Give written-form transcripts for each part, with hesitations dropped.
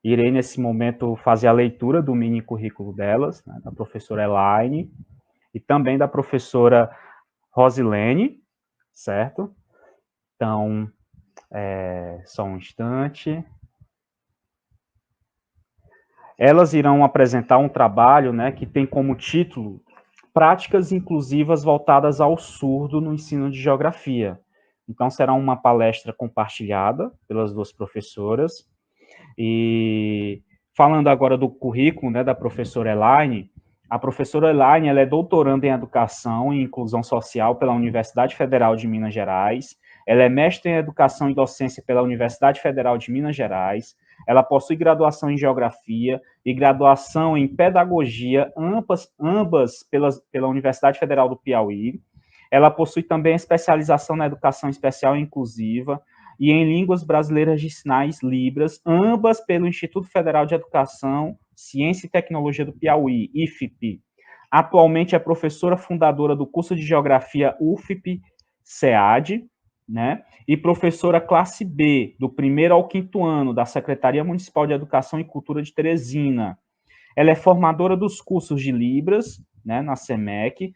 irei, nesse momento, fazer a leitura do mini currículo delas, né, da professora Elaine, e também da professora Rosilene, certo? Então, só um instante. Elas irão apresentar um trabalho, né, que tem como título Práticas Inclusivas Voltadas ao Surdo no Ensino de Geografia. Então, será uma palestra compartilhada pelas duas professoras. E falando agora do currículo, né, da professora Elaine, a professora Elaine, ela é doutoranda em Educação e Inclusão Social pela Universidade Federal de Minas Gerais, ela é mestre em Educação e Docência pela Universidade Federal de Minas Gerais, ela possui graduação em Geografia e graduação em Pedagogia, ambas pela Universidade Federal do Piauí. Ela possui também especialização na Educação Especial e Inclusiva e em Línguas Brasileiras de Sinais, Libras, ambas pelo Instituto Federal de Educação, Ciência e Tecnologia do Piauí, IFP. Atualmente é professora fundadora do curso de Geografia UFP-SEAD, né? E professora classe B, do 1º ao 5º ano, da Secretaria Municipal de Educação e Cultura de Teresina. Ela é formadora dos cursos de Libras, né, na SEMEC,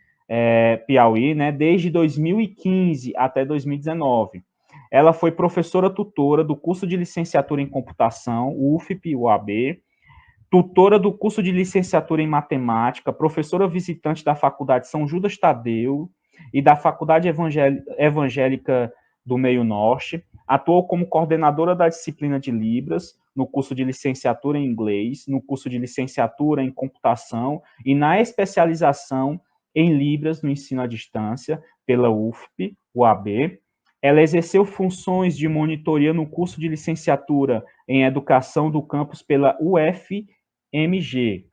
Piauí, né, desde 2015 até 2019. Ela foi professora tutora do curso de licenciatura em computação, UFP-UAB, tutora do curso de licenciatura em matemática, professora visitante da Faculdade São Judas Tadeu e da Faculdade Evangélica do Meio Norte, atuou como coordenadora da disciplina de Libras, no curso de licenciatura em inglês, no curso de licenciatura em computação e na especialização em Libras no ensino à distância, pela UFP, UAB. Ela exerceu funções de monitoria no curso de licenciatura em Educação do campus pela UFMG,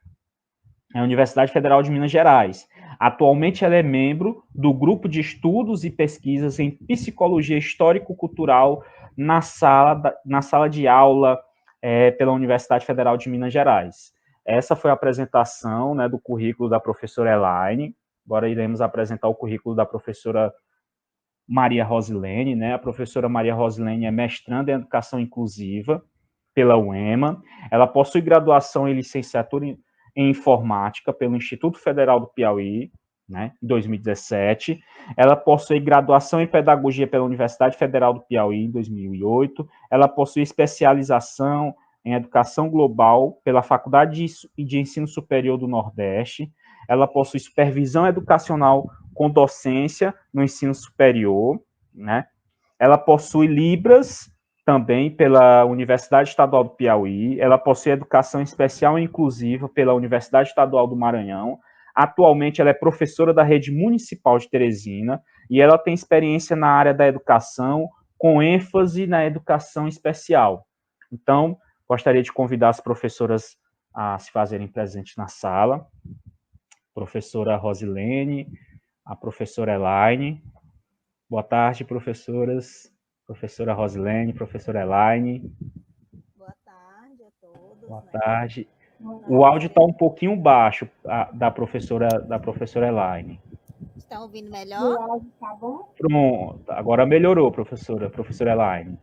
a Universidade Federal de Minas Gerais. Atualmente ela é membro do Grupo de Estudos e Pesquisas em Psicologia Histórico-Cultural na sala de aula pela Universidade Federal de Minas Gerais. Essa foi a apresentação, né, do currículo da professora Elaine. Agora iremos apresentar o currículo da professora Maria Rosilene, né? A professora Maria Rosilene é mestranda em Educação Inclusiva pela UEMA. Ela possui graduação em licenciatura em Informática pelo Instituto Federal do Piauí, né, em 2017. Ela possui graduação em Pedagogia pela Universidade Federal do Piauí, em 2008. Ela possui especialização em Educação Global pela Faculdade de Ensino Superior do Nordeste. Ela possui supervisão educacional com docência no ensino superior, né? Ela possui Libras também pela Universidade Estadual do Piauí, ela possui educação especial e inclusiva pela Universidade Estadual do Maranhão. Atualmente ela é professora da rede municipal de Teresina e ela tem experiência na área da educação, com ênfase na educação especial. Então, gostaria de convidar as professoras a se fazerem presentes na sala. Professora Rosilene, a professora Elaine. Boa tarde, professoras. Professora Rosilene, professora Elaine. Boa tarde a todos. Boa tarde. O áudio está um pouquinho baixo da professora Elaine. Estão ouvindo melhor? O áudio está bom? Pronto, agora melhorou, professora Elaine.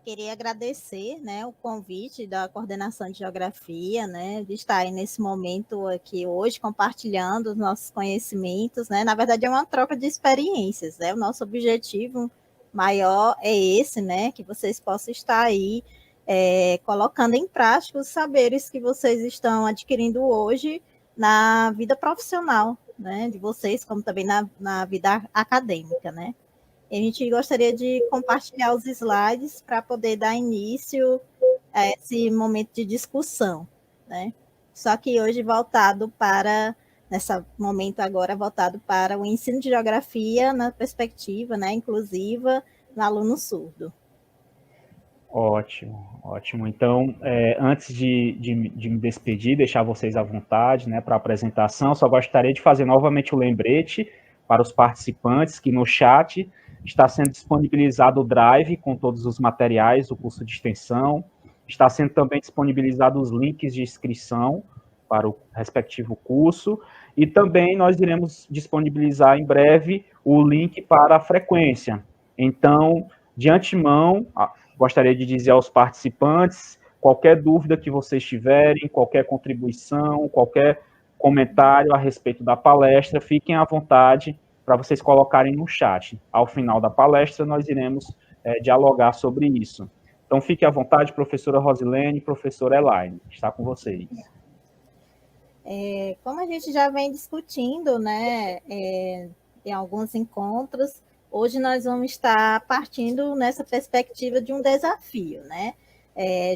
Queria agradecer, né, o convite da Coordenação de Geografia, né, de estar aí nesse momento aqui hoje, compartilhando os nossos conhecimentos, né, na verdade é uma troca de experiências, né, o nosso objetivo maior é esse, né, que vocês possam estar aí colocando em prática os saberes que vocês estão adquirindo hoje na vida profissional, né, de vocês, como também na vida acadêmica, né. A gente gostaria de compartilhar os slides para poder dar início a esse momento de discussão, né? Só que hoje nesse momento agora, voltado para o ensino de geografia na perspectiva, né, inclusiva no aluno surdo. Ótimo, ótimo. Então, antes de me despedir, deixar vocês à vontade, né, para a apresentação, só gostaria de fazer novamente o lembrete para os participantes que no chat está sendo disponibilizado o Drive com todos os materiais do curso de extensão, está sendo também disponibilizado os links de inscrição para o respectivo curso, e também nós iremos disponibilizar em breve o link para a frequência. Então, de antemão, gostaria de dizer aos participantes Qualquer dúvida que vocês tiverem, qualquer contribuição, qualquer comentário a respeito da palestra, fiquem à vontade para vocês colocarem no chat. Ao final da palestra, nós iremos dialogar sobre isso. Então, fique à vontade, professora Rosilene, professora Elaine, está com vocês. Como a gente já vem discutindo, né, em alguns encontros, hoje nós vamos estar partindo nessa perspectiva de um desafio, né?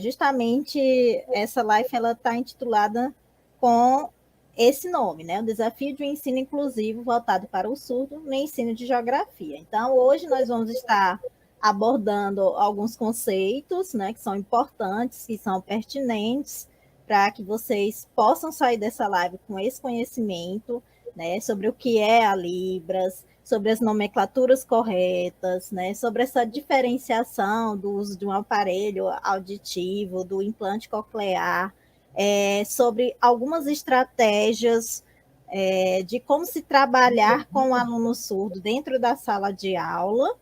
Justamente essa live ela está intitulada com esse nome, né? O desafio de um ensino inclusivo voltado para o surdo no ensino de geografia. Então, hoje nós vamos estar abordando alguns conceitos, né, que são importantes, que são pertinentes, para que vocês possam sair dessa live com esse conhecimento, né, sobre o que é a Libras, sobre as nomenclaturas corretas, né, sobre essa diferenciação do uso de um aparelho auditivo, do implante coclear, sobre algumas estratégias de como se trabalhar com o aluno surdo dentro da sala de aula.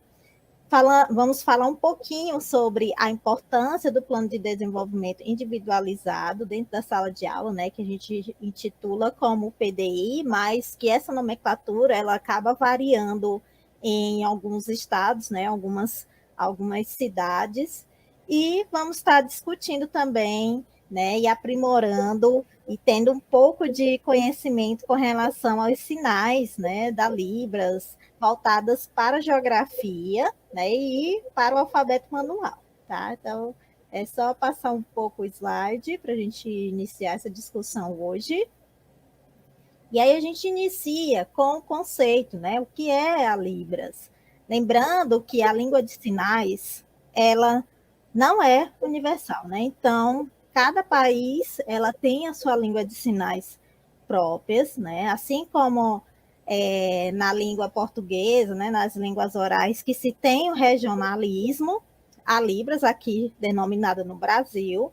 Vamos falar um pouquinho sobre a importância do plano de desenvolvimento individualizado dentro da sala de aula, né, que a gente intitula como PDI, mas que essa nomenclatura ela acaba variando em alguns estados, né, algumas cidades, e vamos estar discutindo também, né, e aprimorando e tendo um pouco de conhecimento com relação aos sinais, né, da Libras, voltadas para a geografia, né, e para o alfabeto manual, tá? Então, é só passar um pouco o slide para a gente iniciar essa discussão hoje. E aí a gente inicia com o conceito, né? O que é a Libras? Lembrando que a língua de sinais, ela não é universal, né? Então, cada país, ela tem a sua língua de sinais próprias, né? Assim como na língua portuguesa, né, nas línguas orais, que se tem o regionalismo, a Libras, aqui denominada no Brasil,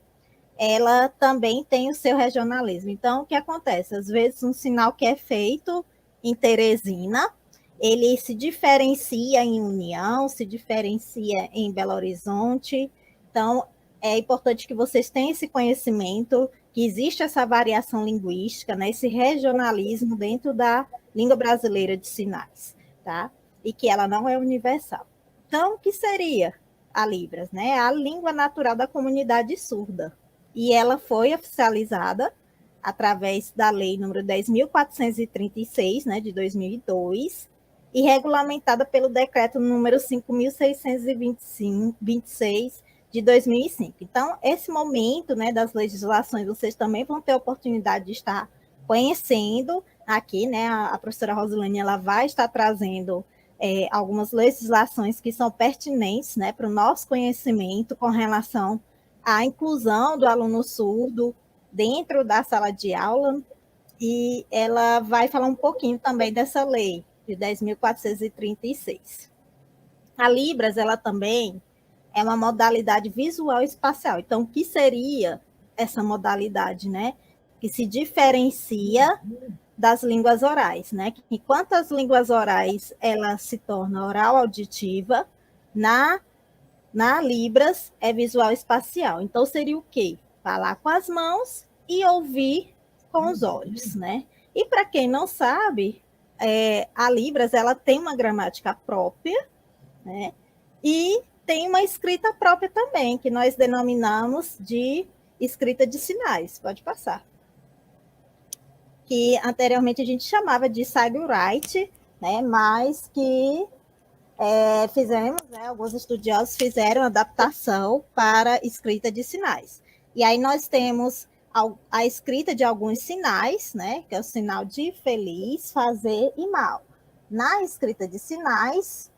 ela também tem o seu regionalismo. Então, o que acontece? Às vezes, um sinal que é feito em Teresina, ele se diferencia em União, se diferencia em Belo Horizonte. Então, é importante que vocês tenham esse conhecimento, que existe essa variação linguística, né, esse regionalismo dentro da língua brasileira de sinais, tá? E que ela não é universal. Então, o que seria a Libras, né? A língua natural da comunidade surda. E ela foi oficializada através da Lei número 10.436, né, de 2002, e regulamentada pelo decreto número 5.626 de 2005. Então, esse momento, né, das legislações, vocês também vão ter a oportunidade de estar conhecendo aqui, né, a professora Rosilene, ela vai estar trazendo algumas legislações que são pertinentes, né, para o nosso conhecimento com relação à inclusão do aluno surdo dentro da sala de aula, e ela vai falar um pouquinho também dessa lei de 10.436. A Libras, ela também é uma modalidade visual espacial. Então, o que seria essa modalidade, né? Que se diferencia das línguas orais, né? Enquanto as línguas orais, ela se torna oral auditiva, na Libras é visual espacial. Então, seria o quê? Falar com as mãos e ouvir com os olhos, né? E para quem não sabe, a Libras, ela tem uma gramática própria, né? E tem uma escrita própria também, que nós denominamos de escrita de sinais. Pode passar. Que anteriormente a gente chamava de Sight-Write, né? Mas que fizemos, né? Alguns estudiosos fizeram adaptação para escrita de sinais. E aí nós temos a escrita de alguns sinais, né? Que é o sinal de feliz, fazer e mal. Na escrita de sinais,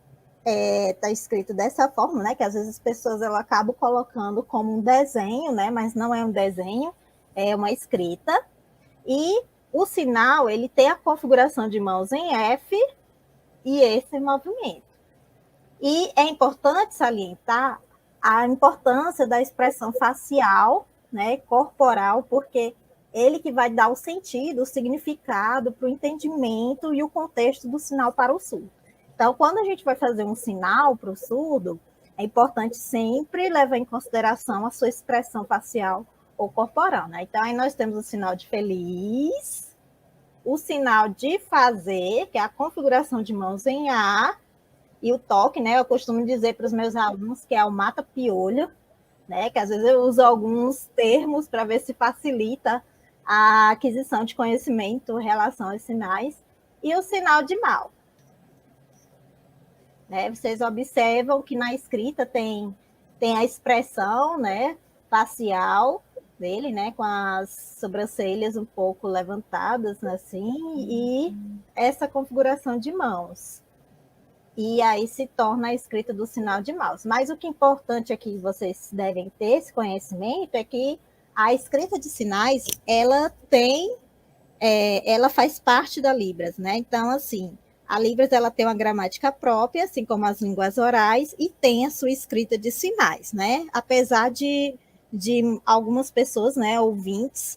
está escrito dessa forma, né? Que às vezes as pessoas acabam colocando como um desenho, né? Mas não é um desenho, é uma escrita. E o sinal, ele tem a configuração de mãos em F e esse movimento. E é importante salientar a importância da expressão facial, né, corporal, porque ele que vai dar o sentido, o significado para o entendimento e o contexto do sinal para o surdo. Então, quando a gente vai fazer um sinal para o surdo, é importante sempre levar em consideração a sua expressão facial ou corporal, né? Então, aí nós temos o sinal de feliz, o sinal de fazer, que é a configuração de mãos em A, e o toque, né? Eu costumo dizer para os meus alunos que é o mata-piolho, né? Que às vezes eu uso alguns termos para ver se facilita a aquisição de conhecimento em relação aos sinais, e o sinal de mal. Né? Vocês observam que na escrita tem a expressão, né, facial dele, né, com as sobrancelhas um pouco levantadas, assim, e essa configuração de mãos. E aí se torna a escrita do sinal de mouse. Mas o que é importante aqui, vocês devem ter esse conhecimento, é que a escrita de sinais, ela faz parte da Libras, né? Então, assim, a Libras ela tem uma gramática própria, assim como as línguas orais, e tem a sua escrita de sinais, né? Apesar de algumas pessoas, né, ouvintes,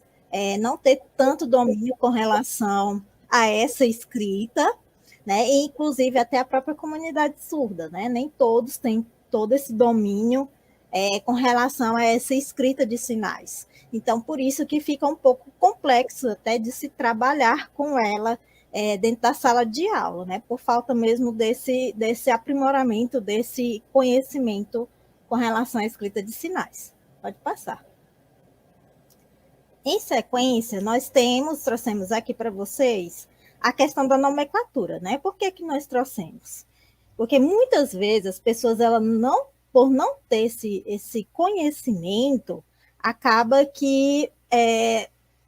não ter tanto domínio com relação a essa escrita, né? E, inclusive, até a própria comunidade surda, né? Nem todos têm todo esse domínio com relação a essa escrita de sinais. Então, por isso que fica um pouco complexo até de se trabalhar com ela dentro da sala de aula, né? Por falta mesmo desse aprimoramento, desse conhecimento com relação à escrita de sinais. Pode passar. Em sequência, trouxemos aqui para vocês a questão da nomenclatura, né? Por que nós trouxemos? Porque muitas vezes as pessoas, por não ter esse conhecimento, acaba que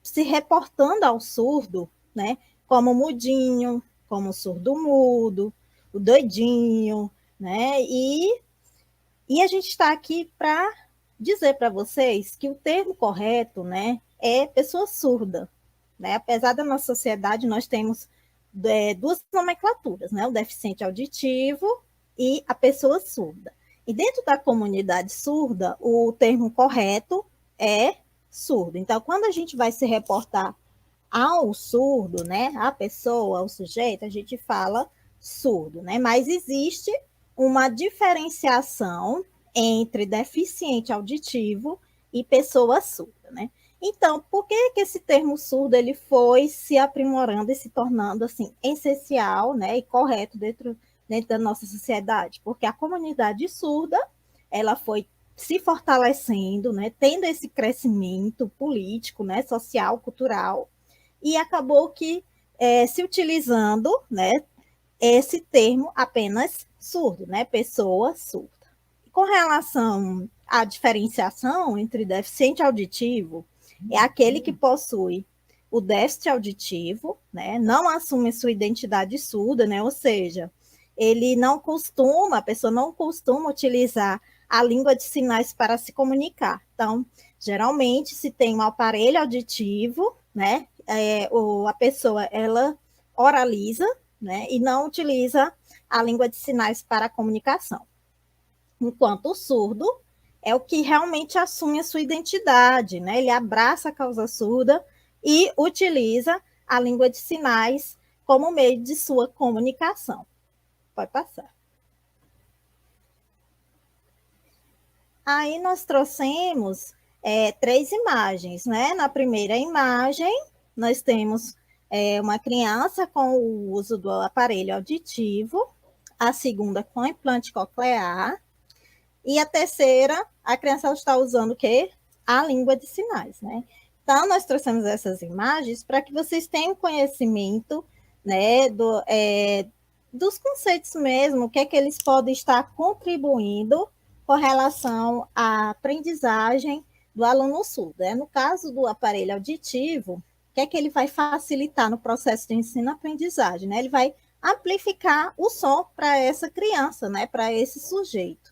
se reportando ao surdo, né? Como mudinho, como surdo-mudo, o doidinho, né? E a gente está aqui para dizer para vocês que o termo correto, né, é pessoa surda, né? Apesar da nossa sociedade, nós temos duas nomenclaturas, né? O deficiente auditivo e a pessoa surda. E dentro da comunidade surda, o termo correto é surdo. Então, quando a gente vai se reportar ao surdo, né, a pessoa, ao sujeito, a gente fala surdo, né? Mas existe uma diferenciação entre deficiente auditivo e pessoa surda, né? Então, por que esse termo surdo ele foi se aprimorando e se tornando assim essencial, né, e correto dentro da nossa sociedade? Porque a comunidade surda, ela foi se fortalecendo, né, tendo esse crescimento político, né, social, cultural, e acabou que se utilizando, né, esse termo apenas surdo, né, pessoa surda. Com relação à diferenciação entre deficiente auditivo, é aquele que possui o déficit auditivo, né, não assume sua identidade surda, né, ou seja, a pessoa não costuma utilizar a língua de sinais para se comunicar. Então, geralmente, se tem um aparelho auditivo, né, a pessoa, ela oraliza, né, e não utiliza a língua de sinais para a comunicação. Enquanto o surdo é o que realmente assume a sua identidade, né? Ele abraça a causa surda e utiliza a língua de sinais como meio de sua comunicação. Pode passar. Aí nós trouxemos 3 imagens, né? Na primeira imagem, nós temos uma criança com o uso do aparelho auditivo, a segunda com implante coclear, e a terceira, a criança está usando o quê? A língua de sinais, né? Então, nós trouxemos essas imagens para que vocês tenham conhecimento, né, dos conceitos mesmo, o que é que eles podem estar contribuindo com relação à aprendizagem do aluno surdo. Né? No caso do aparelho auditivo, o que é que ele vai facilitar no processo de ensino-aprendizagem? Né? Ele vai amplificar o som para essa criança, né, para esse sujeito.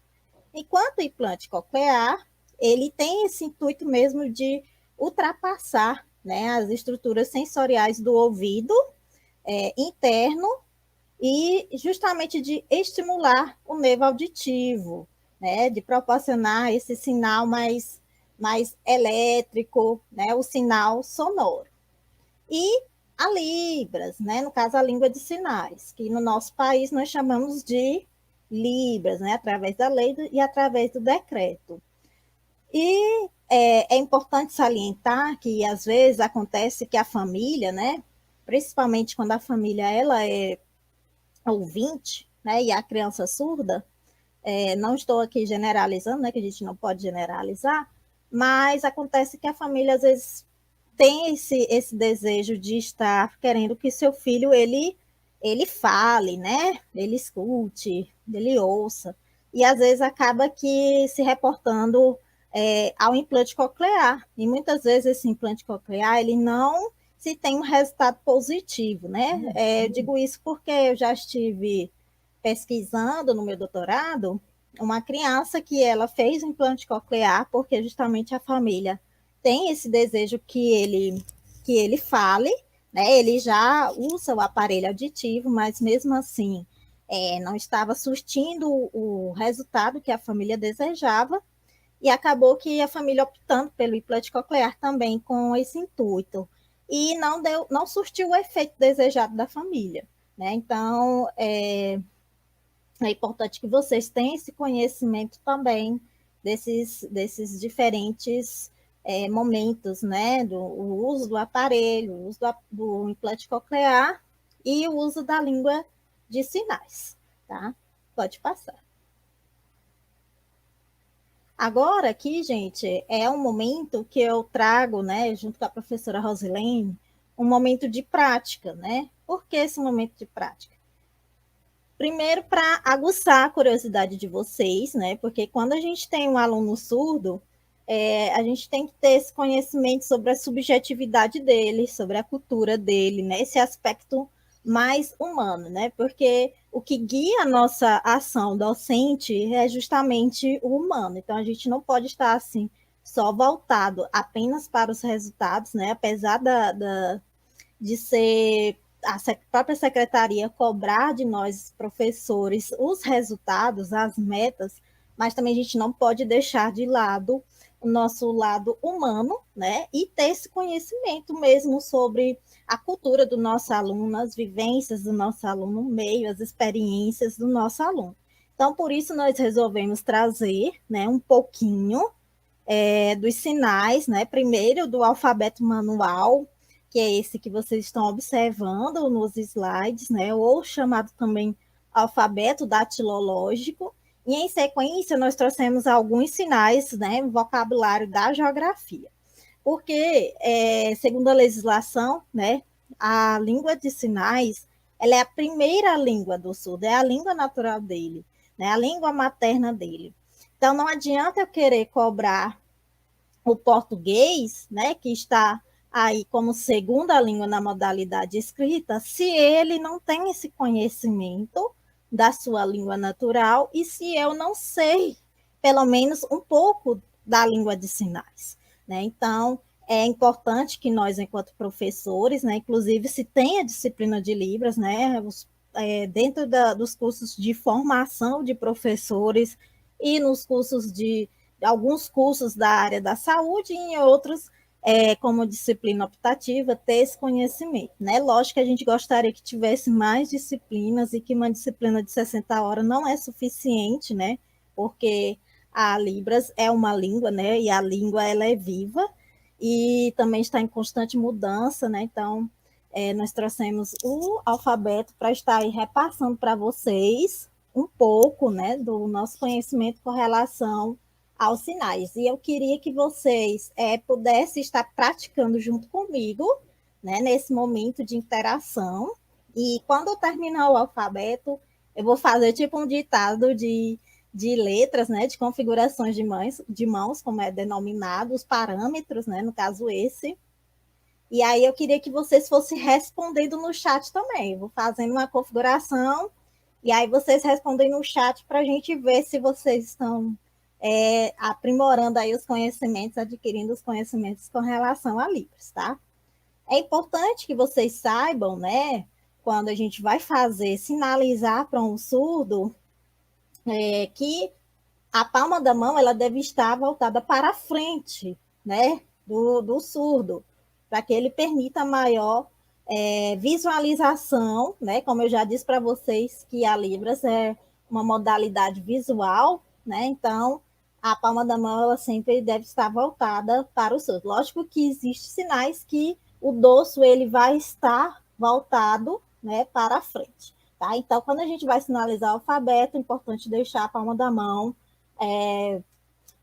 Enquanto o implante coclear, ele tem esse intuito mesmo de ultrapassar, né, as estruturas sensoriais do ouvido interno e justamente de estimular o nervo auditivo, né, de proporcionar esse sinal mais elétrico, né, o sinal sonoro. E a Libras, né, no caso a língua de sinais, que no nosso país nós chamamos de Libras, né, através da lei e através do decreto. E é importante salientar que, às vezes, acontece que a família, né, principalmente quando a família ela é ouvinte, né, e a criança surda, não estou aqui generalizando, né, que a gente não pode generalizar, mas acontece que a família, às vezes, tem esse desejo de estar querendo que seu filho ele fale, né? Ele escute, ele ouça. E às vezes acaba que se reportando ao implante coclear. E muitas vezes esse implante coclear ele não se tem um resultado positivo, né? Digo isso porque eu já estive pesquisando no meu doutorado uma criança que ela fez implante coclear porque justamente a família tem esse desejo que ele fale, né? Ele já usa o aparelho auditivo, mas mesmo assim não estava surtindo o resultado que a família desejava e acabou que a família optando pelo implante coclear também com esse intuito e não surtiu o efeito desejado da família, né? Então é importante que vocês tenham esse conhecimento também desses diferentes momentos, né? O uso do aparelho, o uso do implante coclear e o uso da língua de sinais, tá? Pode passar. Agora aqui, gente, é um momento que eu trago, né, junto com a professora Rosilene, um momento de prática, né? Por que esse momento de prática? Primeiro, para aguçar a curiosidade de vocês, né? Porque quando a gente tem um aluno surdo, a gente tem que ter esse conhecimento sobre a subjetividade dele, sobre a cultura dele, né? Esse aspecto mais humano, né? Porque o que guia a nossa ação docente é justamente o humano. Então, a gente não pode estar assim só voltado apenas para os resultados, né? Apesar de ser a própria secretaria cobrar de nós, professores, os resultados, as metas, mas também a gente não pode deixar de lado o nosso lado humano, né? E ter esse conhecimento mesmo sobre a cultura do nosso aluno, as vivências do nosso aluno, o meio, as experiências do nosso aluno. Então, por isso, nós resolvemos trazer, né, um pouquinho dos sinais, né? Primeiro do alfabeto manual, que é esse que vocês estão observando nos slides, né? Ou chamado também alfabeto datilológico. E em sequência, nós trouxemos alguns sinais, né? Vocabulário da geografia. Porque, segundo a legislação, né? A língua de sinais, ela é a primeira língua do surdo, é a língua natural dele, né? A língua materna dele. Então, não adianta eu querer cobrar o português, né, que está aí como segunda língua na modalidade escrita, se ele não tem esse conhecimento da sua língua natural e se eu não sei, pelo menos um pouco da língua de sinais, né? Então, é importante que nós, enquanto professores, né, inclusive se tem a disciplina de Libras, né, dentro dos cursos de formação de professores e nos cursos de alguns cursos da área da saúde e em outros, como disciplina optativa, ter esse conhecimento. Né? Lógico que a gente gostaria que tivesse mais disciplinas e que uma disciplina de 60 horas não é suficiente, né? Porque a Libras é uma língua, né? E a língua ela é viva e também está em constante mudança, né? Então, nós trouxemos o alfabeto para estar aí repassando para vocês um pouco, né, do nosso conhecimento com relação aos sinais. E eu queria que vocês pudessem estar praticando junto comigo, né, nesse momento de interação. E quando eu terminar o alfabeto, eu vou fazer tipo um ditado de letras, né, de configurações de mãos, como é denominado, os parâmetros, né, no caso esse. E aí eu queria que vocês fossem respondendo no chat também. Eu vou fazendo uma configuração e aí vocês respondem no chat para a gente ver se vocês estão aprimorando aí os conhecimentos, adquirindo os conhecimentos com relação a Libras, tá? É importante que vocês saibam, né, quando a gente vai fazer, sinalizar para um surdo, que a palma da mão ela deve estar voltada para a frente, né, do surdo, para que ele permita maior visualização, né, como eu já disse para vocês que a Libras é uma modalidade visual, né? Então, a palma da mão ela sempre deve estar voltada para o surdo. Lógico que existem sinais que o dorso ele vai estar voltado, né, para a frente. Tá? Então, quando a gente vai sinalizar o alfabeto, é importante deixar a palma da mão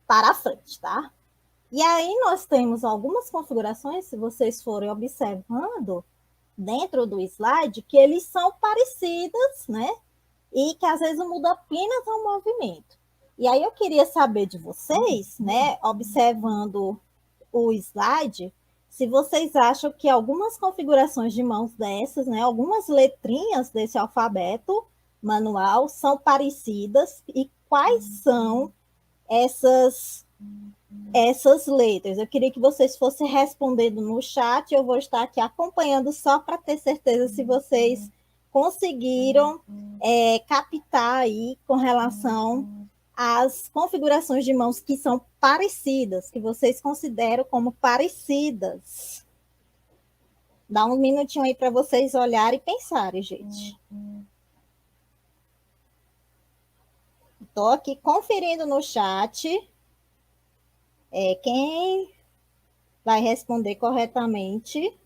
para a frente, tá? E aí nós temos algumas configurações, se vocês forem observando dentro do slide, que eles são parecidas, né? E que às vezes muda apenas o movimento. E aí eu queria saber de vocês, né, observando o slide, se vocês acham que algumas configurações de mãos dessas, né, algumas letrinhas desse alfabeto manual são parecidas e quais são essas letras. Eu queria que vocês fossem respondendo no chat, eu vou estar aqui acompanhando só para ter certeza se vocês conseguiram captar aí com relação às configurações de mãos que são parecidas, que vocês consideram como parecidas. Dá um minutinho aí para vocês olharem e pensarem, gente. Estou aqui conferindo no chat. Quem vai responder corretamente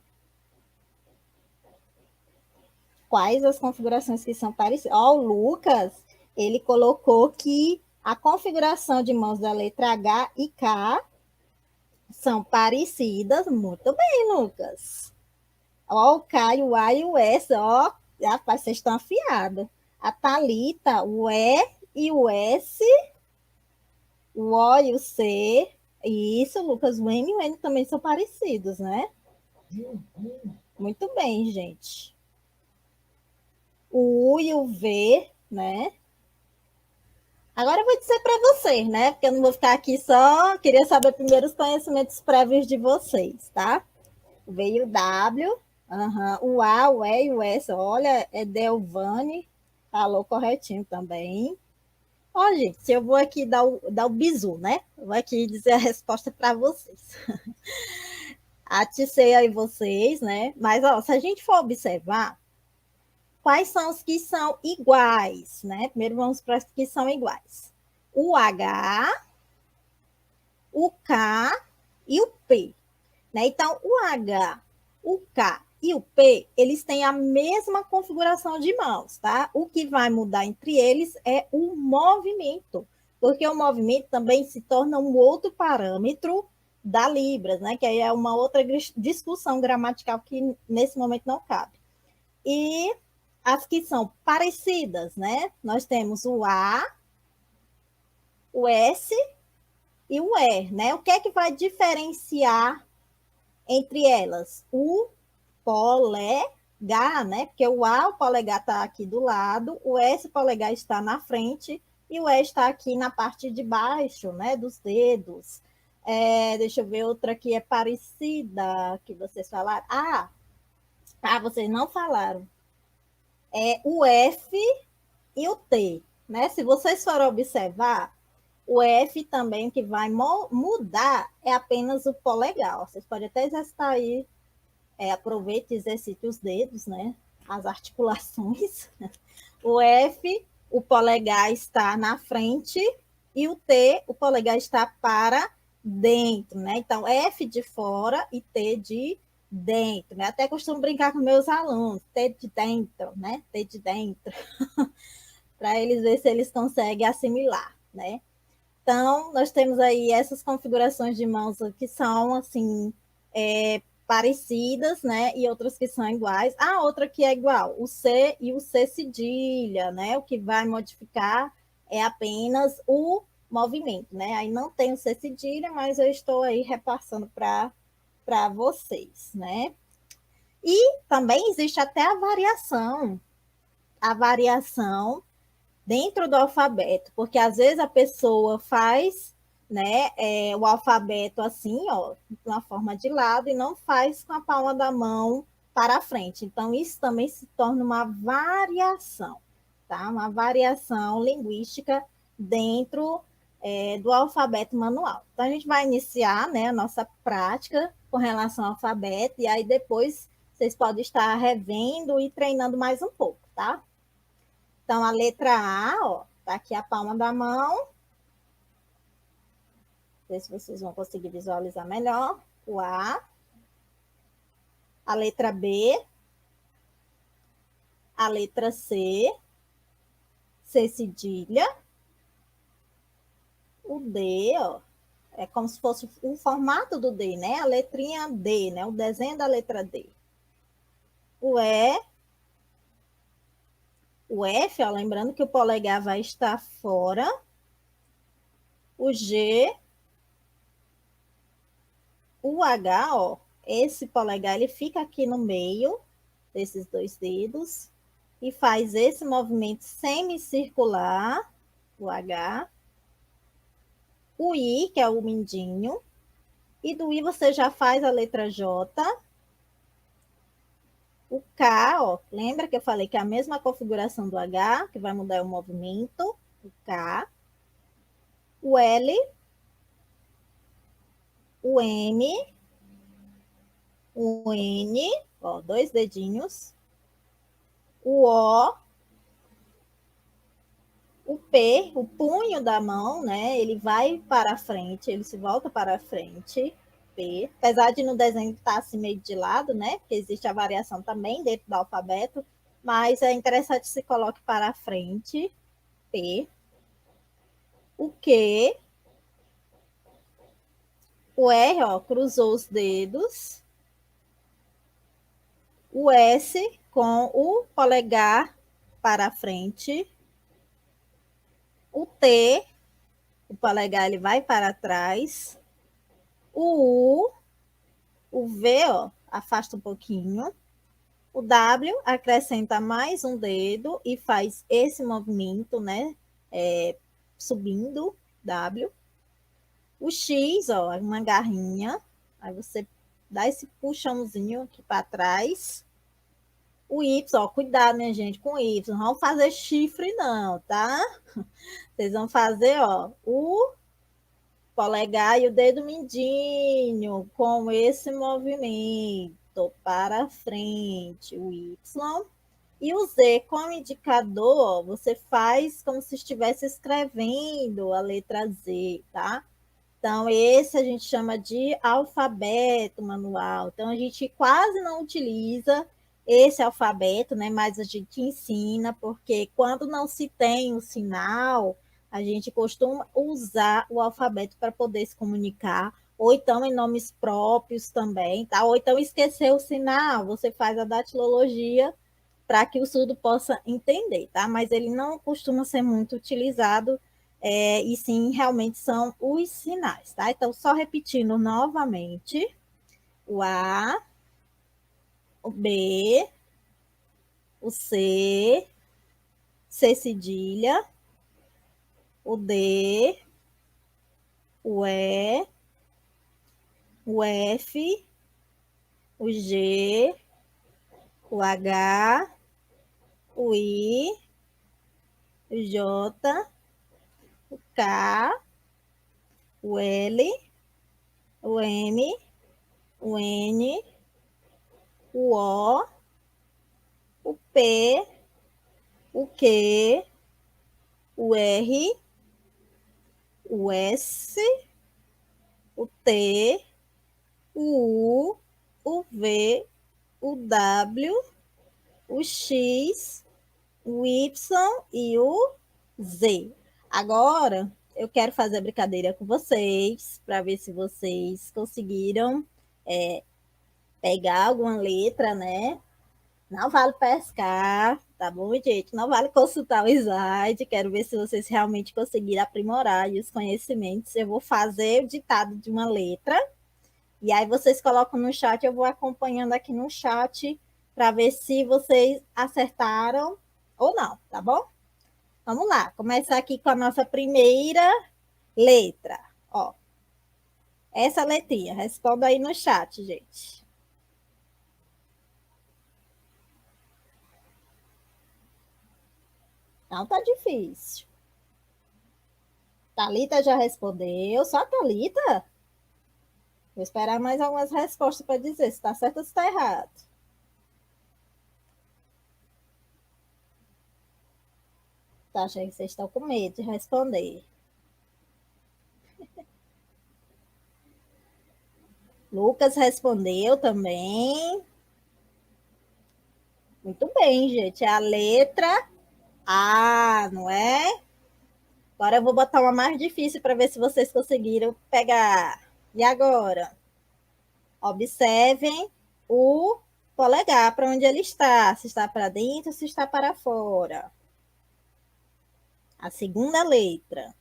quais as configurações que são parecidas. Ó, o Lucas, ele colocou que a configuração de mãos da letra H e K são parecidas. Muito bem, Lucas. Ó, o K, o A e o S, ó, rapaz, vocês estão afiados. A Thalita, o E e o S, o O e o C. Isso, Lucas, o M e o N também são parecidos, né? Muito bem, gente. O U e o V, né? Agora eu vou dizer para vocês, né? Porque eu não vou ficar aqui só. Queria saber primeiro os conhecimentos prévios de vocês, tá? Veio o W, o A, o E e o S. Olha, é Delvane, falou corretinho também. Ó, gente, eu vou aqui dar o bizu, né? Eu vou aqui dizer a resposta para vocês. Aticei aí vocês, né? Mas, ó, se a gente for observar, quais são os que são iguais, né? Primeiro vamos para os que são iguais. O H, o K e o P. Né? Então, o H, o K e o P, eles têm a mesma configuração de mãos, tá? O que vai mudar entre eles é o movimento, porque o movimento também se torna um outro parâmetro da Libras, né? Que aí é uma outra discussão gramatical que nesse momento não cabe. E as que são parecidas, né? Nós temos o A, o S e o E, né? O que é que vai diferenciar entre elas? O polegar, né? Porque o A, o polegar está aqui do lado, o S, o polegar está na frente e o E está aqui na parte de baixo, né? Dos dedos. Deixa eu ver outra que é parecida que vocês falaram. Vocês não falaram. O F e o T, né? Se vocês forem observar, o F também que vai mudar é apenas o polegar. Vocês podem até exercitar aí, aproveite e exercite os dedos, né? As articulações. O F, o polegar está na frente e o T, o polegar está para dentro, né? Então, F de fora e T de dentro, né? Até costumo brincar com meus alunos, T de dentro, né? T de dentro, para eles ver se eles conseguem assimilar, né? Então, nós temos aí essas configurações de mãos que são, assim, parecidas, né? E outras que são iguais. Outra que é igual, o C e o C cedilha, né? O que vai modificar é apenas o movimento, né? Aí não tem o C cedilha, mas eu estou aí repassando para vocês, né? E também existe até a variação dentro do alfabeto, porque às vezes a pessoa faz, né, o alfabeto assim, ó, uma forma de lado e não faz com a palma da mão para frente. Então isso também se torna uma variação, tá? Uma variação linguística dentro do alfabeto manual. Então a gente vai iniciar, né, a nossa prática com relação ao alfabeto e aí depois vocês podem estar revendo e treinando mais um pouco, tá? Então, a letra A, ó, Tá aqui a palma da mão. Ver se vocês vão conseguir visualizar melhor. O A. A letra B. A letra C. C cedilha. O D, ó. É como se fosse o formato do D, né? A letrinha D, né? O desenho da letra D. O E. O F, ó, lembrando que o polegar vai estar fora. O G. O H, ó. Esse polegar, ele fica aqui no meio desses dois dedos e faz esse movimento semicircular, o H. O I, que é o mindinho. E do I você já faz a letra J. O K, ó, lembra que eu falei que é a mesma configuração do H, que vai mudar o movimento, o K. O L, o M, o N, ó, dois dedinhos. O O, o P, o punho da mão, né? Ele vai para frente, ele se volta para frente. P, apesar de no desenho estar assim meio de lado, né? Porque existe a variação também dentro do alfabeto, mas é interessante que se coloque para frente. P. O Q, o R, ó, cruzou os dedos. O S com o polegar para frente. O T, o polegar ele vai para trás. O U, o V, ó, afasta um pouquinho. O W acrescenta mais um dedo e faz esse movimento, né? Subindo, W. O X, ó, uma garrinha. Aí você dá esse puxãozinho aqui para trás. O Y, ó, cuidado, minha gente, com o Y. Não vão fazer chifre, não, tá? Vocês vão fazer, ó, o polegar e o dedo mindinho com esse movimento para frente, o Y. E o Z, como indicador, ó, você faz como se estivesse escrevendo a letra Z, tá? Então, esse a gente chama de alfabeto manual. Então, a gente quase não utiliza esse alfabeto, né? Mas a gente ensina, porque quando não se tem o sinal, a gente costuma usar o alfabeto para poder se comunicar, ou então em nomes próprios também, tá? Ou então esquecer o sinal, você faz a datilologia para que o surdo possa entender, tá? Mas ele não costuma ser muito utilizado, e sim, realmente são os sinais, tá? Então, só repetindo novamente, o A, o B, o C, C cedilha, o D, o E, o F, o G, o H, o I, o J, o K, o L, o M, o N, o O, o P, o Q, o R, o S, o T, o U, o V, o W, o X, o Y e o Z. Agora, eu quero fazer a brincadeira com vocês, para ver se vocês conseguiram pegar alguma letra, né? Não vale pescar, tá bom, gente? Não vale consultar o slide. Quero ver se vocês realmente conseguiram aprimorar os conhecimentos. Eu vou fazer o ditado de uma letra e aí vocês colocam no chat. Eu vou acompanhando aqui no chat para ver se vocês acertaram ou não, tá bom? Vamos lá, começar aqui com a nossa primeira letra. Ó, essa letrinha. Responda aí no chat, gente. Não tá difícil. Thalita já respondeu. Só a Thalita? Vou esperar mais algumas respostas para dizer se está certo ou se está errado. Tá achando que vocês estão com medo de responder. Lucas respondeu também. Muito bem, gente. É a letra A, não é? Agora eu vou botar uma mais difícil para ver se vocês conseguiram pegar. E agora? Observem o polegar, para onde ele está. Se está para dentro, se está para fora. A segunda letra.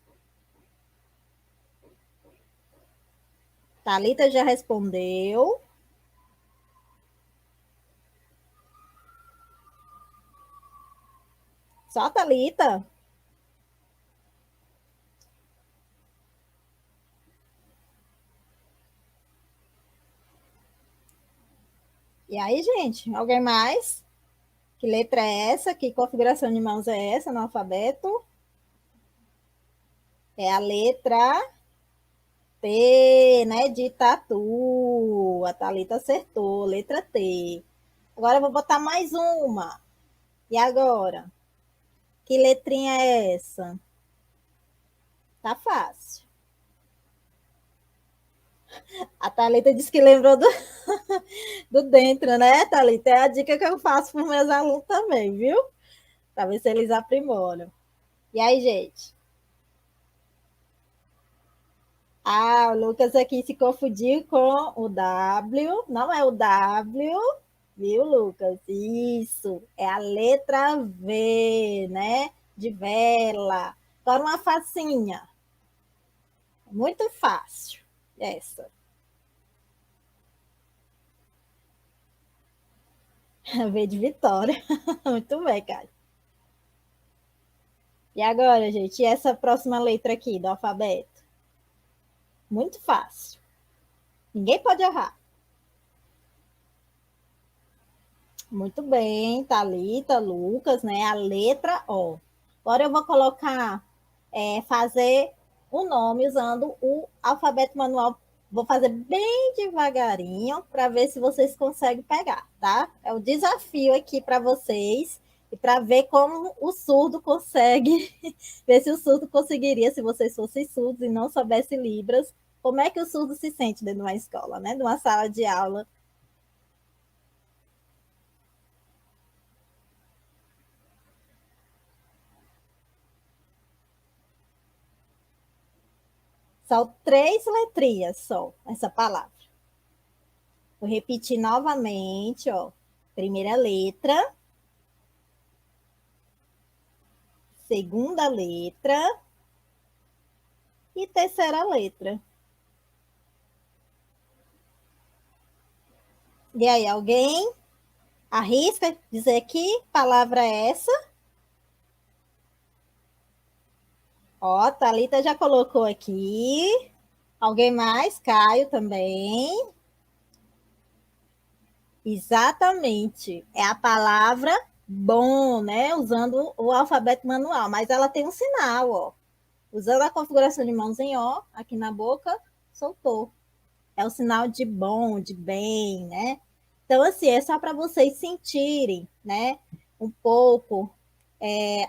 Thalita já respondeu. Só Thalita? E aí, gente? Alguém mais? Que letra é essa? Que configuração de mãos é essa no alfabeto? É a letra T, né? De tatu. A Thalita acertou. Letra T. Agora eu vou botar mais uma. E agora? Que letrinha é essa? Tá fácil. A Thalita disse que lembrou do dentro, né, Thalita? É a dica que eu faço para os meus alunos também, viu? Para ver se eles aprimoram. E aí, gente? Ah, o Lucas aqui se confundiu com o W. Não é o W, viu, Lucas? Isso, é a letra V, né? De vela. Agora uma facinha. Muito fácil. Essa. V de Vitória. Muito bem, cara. E agora, gente, essa próxima letra aqui do alfabeto? Muito fácil. Ninguém pode errar. Muito bem, Thalita, Lucas, né? A letra O. Agora eu vou colocar, fazer o nome usando o alfabeto manual. Vou fazer bem devagarinho para ver se vocês conseguem pegar, tá? É o desafio aqui para vocês e para ver como o surdo consegue, ver se o surdo conseguiria, se vocês fossem surdos e não soubessem Libras, como é que o surdo se sente dentro de uma escola, né? De uma sala de aula. São 3 letrinhas só, essa palavra. Vou repetir novamente, ó. Primeira letra, segunda letra e terceira letra. E aí, alguém arrisca dizer que palavra é essa? Ó, Thalita já colocou aqui. Alguém mais? Caio também. Exatamente. É a palavra bom, né? Usando o alfabeto manual, mas ela tem um sinal, ó. Usando a configuração de mãos em O, aqui na boca, soltou. É o sinal de bom, de bem, né? Então, assim, é só para vocês sentirem, né? Um pouco,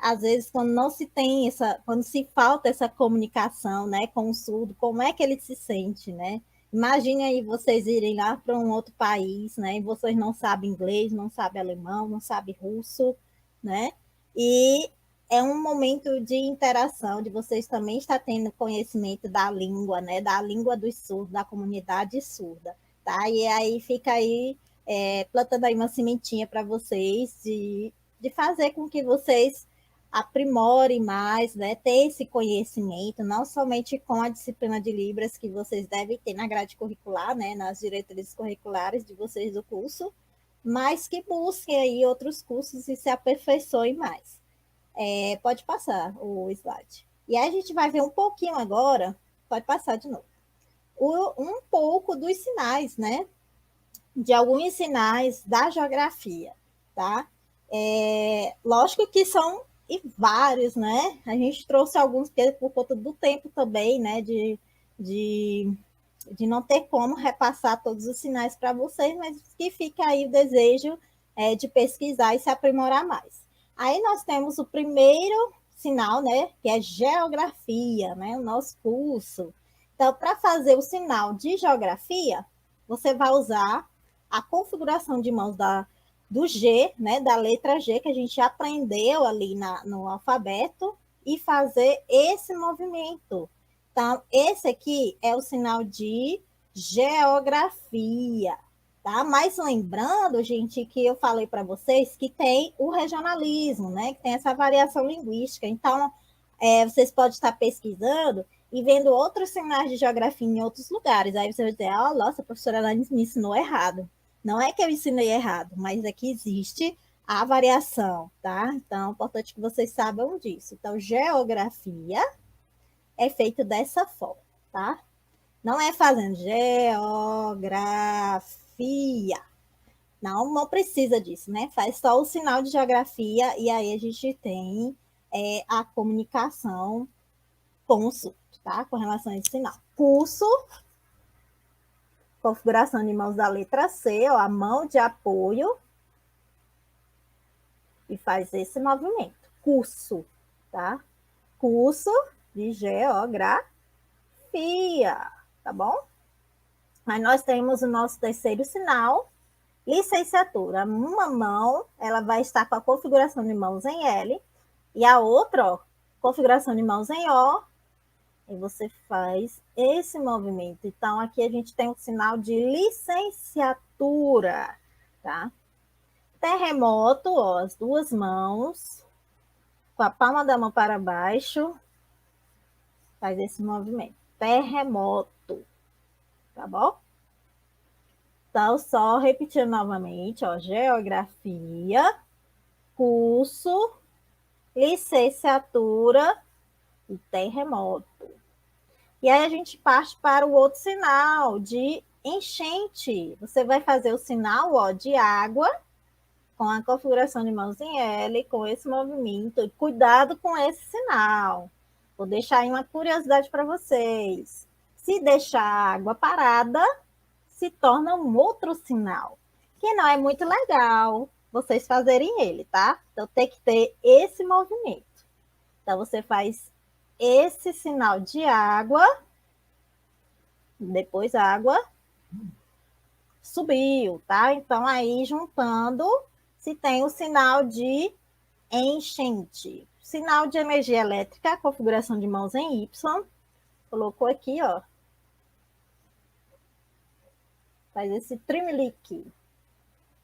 às vezes, quando não se tem essa, quando se falta essa comunicação, né, com o surdo, como é que ele se sente, né? Imagine aí vocês irem lá para um outro país, né? E vocês não sabem inglês, não sabem alemão, não sabem russo, né? E é um momento de interação, de vocês também estar tendo conhecimento da língua, né? Da língua dos surdos, da comunidade surda, tá? E aí fica aí, plantando aí uma sementinha para vocês de fazer com que vocês aprimorem mais, né? Ter esse conhecimento, não somente com a disciplina de Libras que vocês devem ter na grade curricular, né? Nas diretrizes curriculares de vocês do curso, mas que busquem aí outros cursos e se aperfeiçoem mais. Pode passar o slide. E aí a gente vai ver um pouquinho agora, pode passar de novo, um pouco dos sinais, né? De alguns sinais da geografia, tá? Lógico que são vários, né? A gente trouxe alguns por conta do tempo também, né? De, de não ter como repassar todos os sinais para vocês, mas que fica aí o desejo de pesquisar e se aprimorar mais. Aí nós temos o primeiro sinal, né, que é geografia, né, o nosso curso. Então, para fazer o sinal de geografia, você vai usar a configuração de mãos do G, né, da letra G, que a gente aprendeu ali no alfabeto, e fazer esse movimento. Então, esse aqui é o sinal de geografia, tá? Mas lembrando, gente, que eu falei para vocês que tem o regionalismo, né? Que tem essa variação linguística. Então, vocês podem estar pesquisando e vendo outros sinais de geografia em outros lugares. Aí você vai dizer, oh, nossa, a professora Alanis me ensinou errado. Não é que eu ensinei errado, mas é que existe a variação, tá? Então, é importante que vocês saibam disso. Então, geografia é feito dessa forma, tá? Não é fazendo geografia. Não, não precisa disso, né? Faz só o sinal de geografia e aí a gente tem a comunicação com o surdo, tá? Com relação a esse sinal. Pulso, configuração de mãos da letra C, ó, a mão de apoio, e faz esse movimento. Curso, tá? Curso de geografia, tá bom? Aí nós temos o nosso terceiro sinal, licenciatura. Uma mão, ela vai estar com a configuração de mãos em L, e a outra, ó, configuração de mãos em O, e você faz esse movimento. Então, aqui a gente tem o sinal de licenciatura, tá? Terremoto, ó, as duas mãos, com a palma da mão para baixo, faz esse movimento. Terremoto, tá bom? Então, só repetindo novamente, ó, geografia, curso, licenciatura e terremoto. E aí a gente parte para o outro sinal de enchente. Você vai fazer o sinal, ó, de água, com a configuração de mãos em L, com esse movimento. Cuidado com esse sinal. Vou deixar aí uma curiosidade para vocês. Se deixar a água parada, se torna um outro sinal, que não é muito legal vocês fazerem ele, tá? Então tem que ter esse movimento. Então você faz esse sinal de água, depois a água subiu, tá? Então aí juntando, se tem o sinal de enchente. Sinal de energia elétrica, configuração de mãos em Y. Colocou aqui, ó. Faz esse tremelique.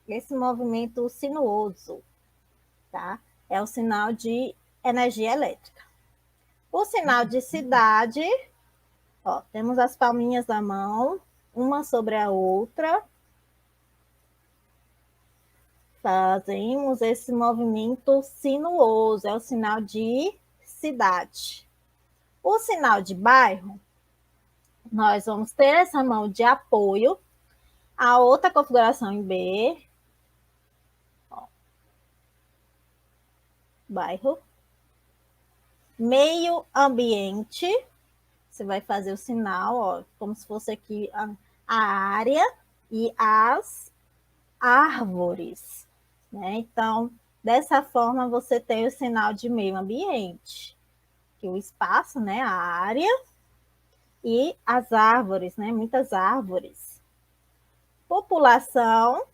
Esse movimento sinuoso, tá? É o sinal de energia elétrica. O sinal de cidade, ó, temos as palminhas da mão, uma sobre a outra. Fazemos esse movimento sinuoso, é o sinal de cidade. O sinal de bairro, nós vamos ter essa mão de apoio, a outra configuração em B, ó, bairro, meio ambiente, você vai fazer o sinal, ó, como se fosse aqui a área e as árvores, né? Então, dessa forma, você tem o sinal de meio ambiente, que é o espaço, né? A área e as árvores, né? Muitas árvores. População,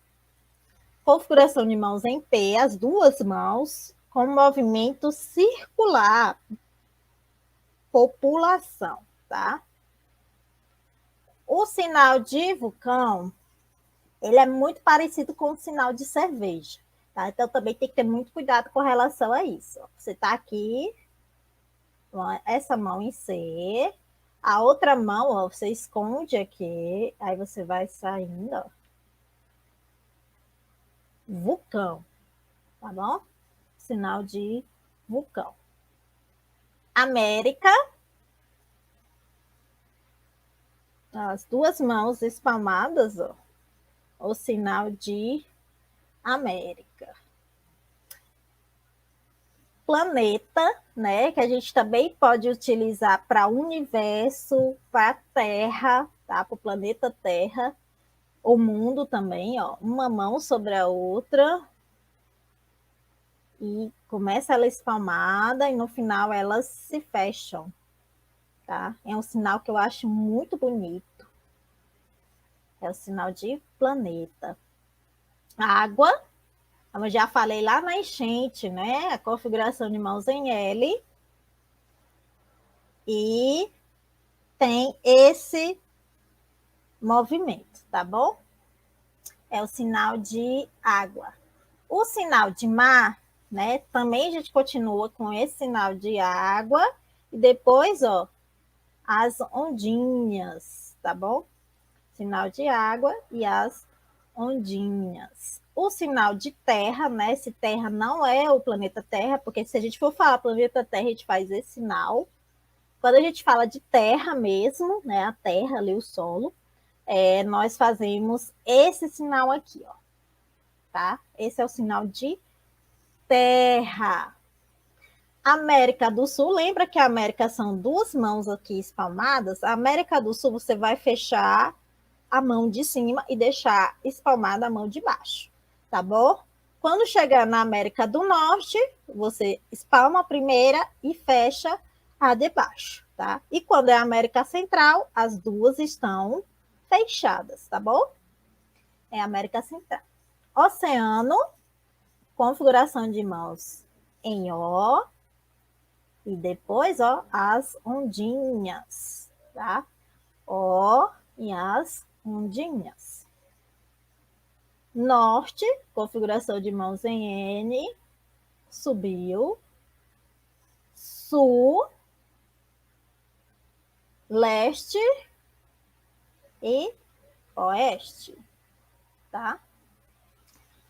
configuração de mãos em P, as duas mãos, com movimento circular. População, tá? O sinal de vulcão, ele é muito parecido com o sinal de cerveja, tá? Então também tem que ter muito cuidado com relação a isso. Você tá aqui, essa mão em C, a outra mão, ó, você esconde aqui, aí você vai saindo, ó. Vulcão, tá bom? Sinal de vulcão. América, as duas mãos espalmadas, ó, o sinal de América. Planeta, né, que a gente também pode utilizar para o universo, para a Terra, tá? Para o planeta Terra, o mundo também, ó, uma mão sobre a outra. e começa ela espalmada e no final elas se fecham, tá? É um sinal que eu acho muito bonito. É o sinal de planeta. Água, como eu já falei lá na enchente, né? A configuração de mãos em L. E tem esse movimento, tá bom? É o sinal de água. O sinal de mar, né? Também a gente continua com esse sinal de água. E depois, ó, as ondinhas, tá bom? Sinal de água e as ondinhas. O sinal de terra, né? Se terra não é o planeta Terra, porque se a gente for falar planeta Terra, a gente faz esse sinal. Quando a gente fala de terra mesmo, né? A terra ali, o solo, nós fazemos esse sinal aqui, ó, tá? Esse é o sinal de terra. América do Sul, lembra que a América são duas mãos aqui espalmadas? A América do Sul você vai fechar a mão de cima e deixar espalmada a mão de baixo, tá bom? Quando chegar na América do Norte, você espalma a primeira e fecha a de baixo, tá? E quando é a América Central, as duas estão fechadas, tá bom? É a América Central. Oceano, configuração de mãos em O, e depois, ó, as ondinhas, tá? Ó, e as ondinhas. Norte, configuração de mãos em N, subiu. Sul, leste e oeste, tá?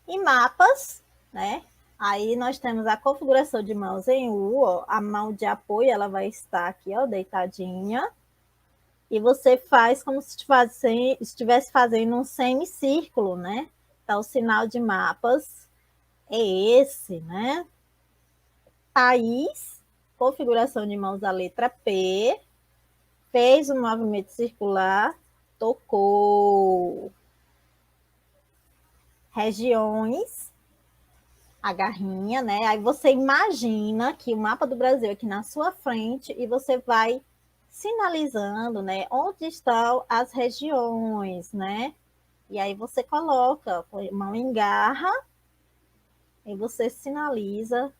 E mapas, né? Aí nós temos a configuração de mãos em U, ó, a mão de apoio ela vai estar aqui, ó, deitadinha. E você faz como se estivesse fazendo um semicírculo, né? Então, o sinal de mapas é esse, né? País, configuração de mãos da letra P, fez um movimento circular, tocou. Regiões, a garrinha, né? Aí você imagina que o mapa do Brasil é aqui na sua frente e você vai sinalizando, né, onde estão as regiões, né? E aí você coloca a mão em garra e você sinaliza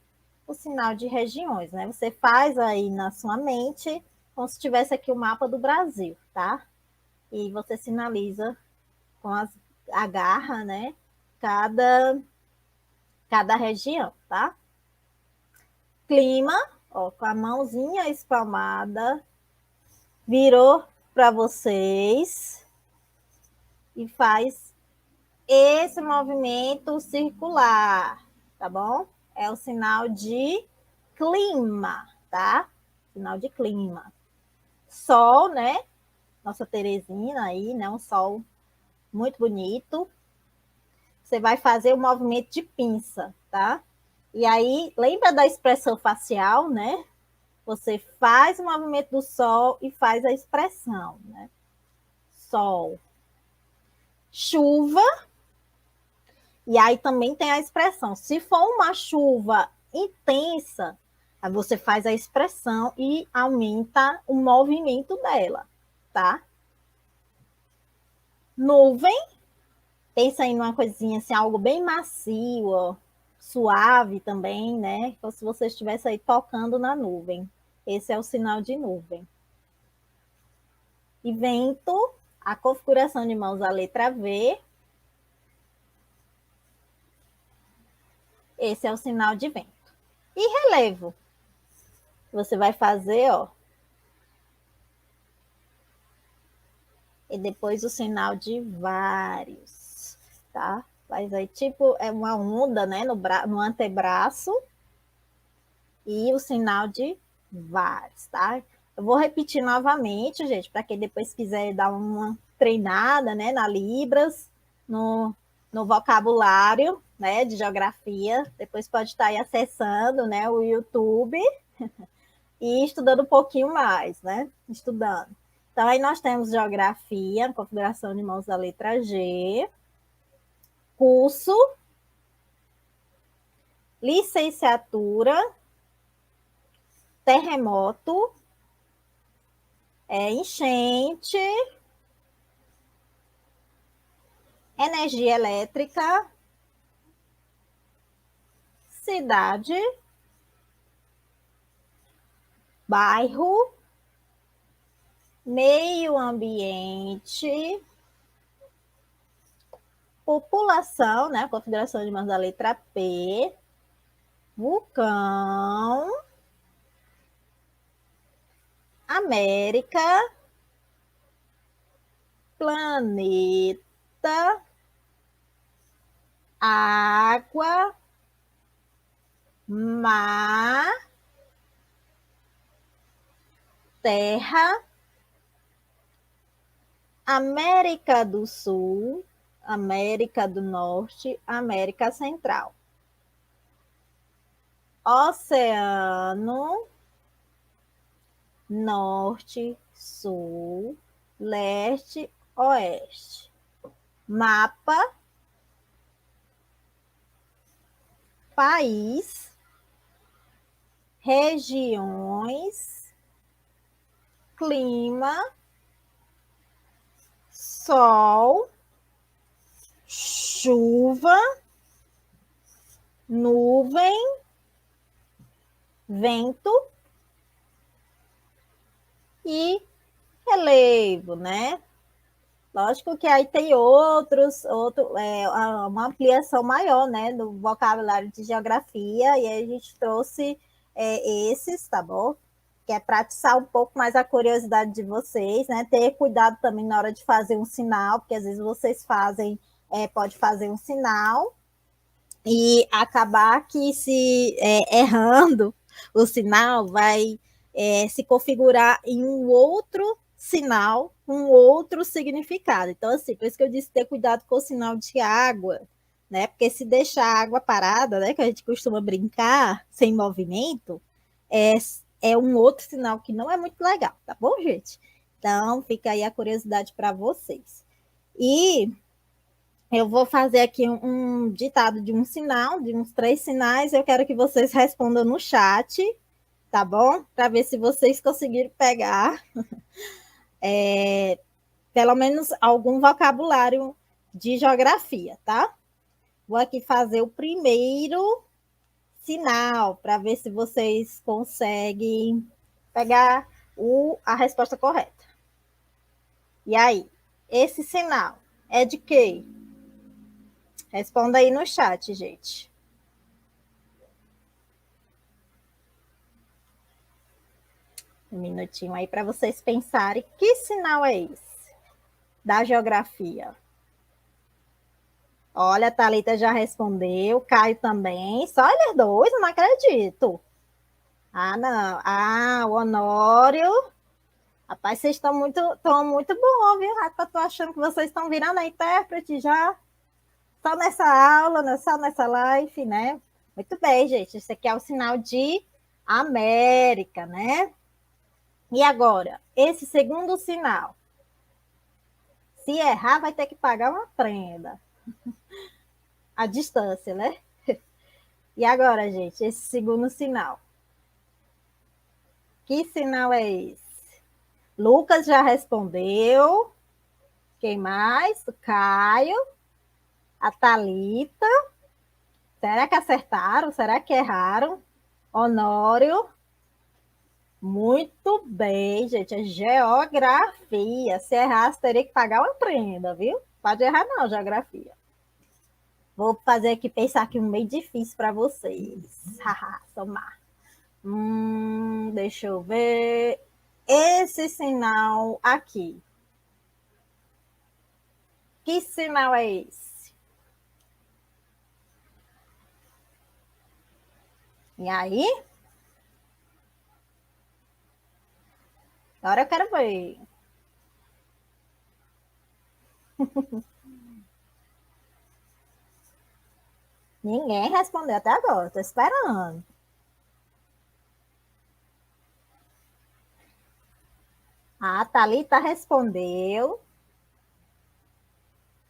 o sinal de regiões, né? Você faz aí na sua mente como se tivesse aqui o mapa do Brasil, tá? E você sinaliza com a garra, né? Cada região, tá? Clima, ó, com a mãozinha espalmada, virou para vocês e faz esse movimento circular, tá bom? É o sinal de clima, tá? Sinal de clima. Sol, né? Nossa Teresina aí, né? Um sol muito bonito. Você vai fazer o movimento de pinça, tá? E aí, lembra da expressão facial, né? Você faz o movimento do sol e faz a expressão, né? Sol. Chuva, e aí também tem a expressão. Se for uma chuva intensa, aí você faz a expressão e aumenta o movimento dela, tá? Nuvem, pensa em uma coisinha assim, algo bem macio, ó, suave também, né? Como se você estivesse aí tocando na nuvem. Esse é o sinal de nuvem. E vento, a configuração de mãos, a letra V. Esse é o sinal de vento. E relevo. Você vai fazer, ó. E depois o sinal de vários, tá? Faz aí tipo é uma onda, né, no antebraço e o sinal de vários, tá? Eu vou repetir novamente, gente, para quem depois quiser dar uma treinada, né, na Libras, no vocabulário, né, de geografia. Depois pode estar aí acessando, né, o YouTube e estudando um pouquinho mais, né? Estudando. Então, aí nós temos geografia, configuração de mãos da letra G, curso, licenciatura, terremoto, enchente, energia elétrica, cidade, bairro, meio ambiente, população, né? Configuração de mãos da letra P, vulcão, América, planeta, água, mar, terra, América do Sul, América do Norte, América Central, oceano, norte, sul, leste, oeste, mapa, país, regiões, clima, sol, chuva, nuvem, vento e relevo, né? Lógico que aí tem uma ampliação maior, né, do vocabulário de geografia, e aí a gente trouxe esses, tá bom? Que é para atiçar um pouco mais a curiosidade de vocês, né? Ter cuidado também na hora de fazer um sinal, porque às vezes vocês pode fazer um sinal e acabar que se errando o sinal vai se configurar em um outro sinal, um outro significado. Então, assim, por isso que eu disse ter cuidado com o sinal de água, né? Porque se deixar a água parada, né? Que a gente costuma brincar, sem movimento, é, é um outro sinal que não é muito legal, tá bom, gente? Então, fica aí a curiosidade para vocês. E eu vou fazer aqui um ditado de um sinal, de uns 3 sinais. Eu quero que vocês respondam no chat, tá bom? Para ver se vocês conseguiram pegar pelo menos algum vocabulário de geografia, tá? Vou aqui fazer o primeiro sinal para ver se vocês conseguem pegar a resposta correta. E aí, esse sinal é de quê? Responda aí no chat, gente. Um minutinho aí para vocês pensarem que sinal é esse da geografia. Olha, a Thalita já respondeu, Caio também. Só eles dois, não acredito. Ah, não. Ah, o Honório. Rapaz, vocês estão muito bom, viu? Eu tô achando que vocês estão virando a intérprete já. Só nessa aula, só nessa live, né? Muito bem, gente. Esse aqui é o sinal de América, né? E agora, esse segundo sinal. Se errar, vai ter que pagar uma prenda. A distância, né? E agora, gente, esse segundo sinal. Que sinal é esse? Lucas já respondeu. Quem mais? O Caio. A Thalita. Será que acertaram? Será que erraram? Honório. Muito bem, gente. É geografia. Se errasse, teria que pagar uma prenda, viu? Pode errar não, geografia. Vou fazer aqui, pensar aqui um meio difícil para vocês. Haha, somar. Deixa eu ver. Esse sinal aqui. Que sinal é esse? E aí? Agora eu quero ver. Ninguém respondeu até agora. Estou esperando. A Thalita respondeu.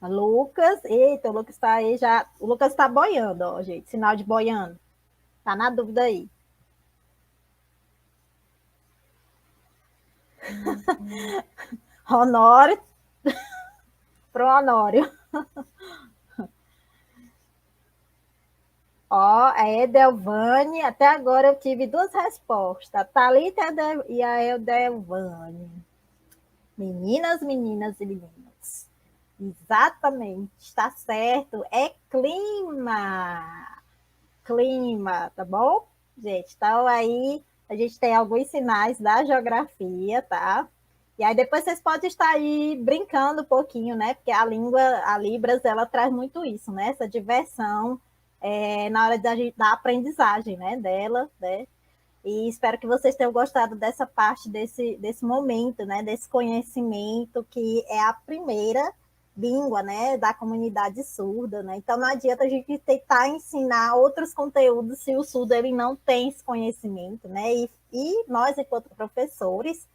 Lucas, eita, o Lucas está aí já. O Lucas está boiando, ó, gente. Sinal de boiando. Tá na dúvida aí. Honório pro Honório. Ó, a Edelvane, até agora eu tive duas respostas. A Thalita e a Edelvane. Meninas, meninas e meninos. Exatamente, está certo. É clima. Clima, tá bom? Gente, então aí a gente tem alguns sinais da geografia, tá? E aí depois vocês podem estar aí brincando um pouquinho, né? Porque a língua, a Libras, ela traz muito isso, né? Essa diversão na hora da aprendizagem, né? Dela, né? E espero que vocês tenham gostado dessa parte, desse momento, né? Desse conhecimento que é a primeira língua, né? Da comunidade surda, né? Então não adianta a gente tentar ensinar outros conteúdos se o surdo ele não tem esse conhecimento, né? E nós, enquanto professores,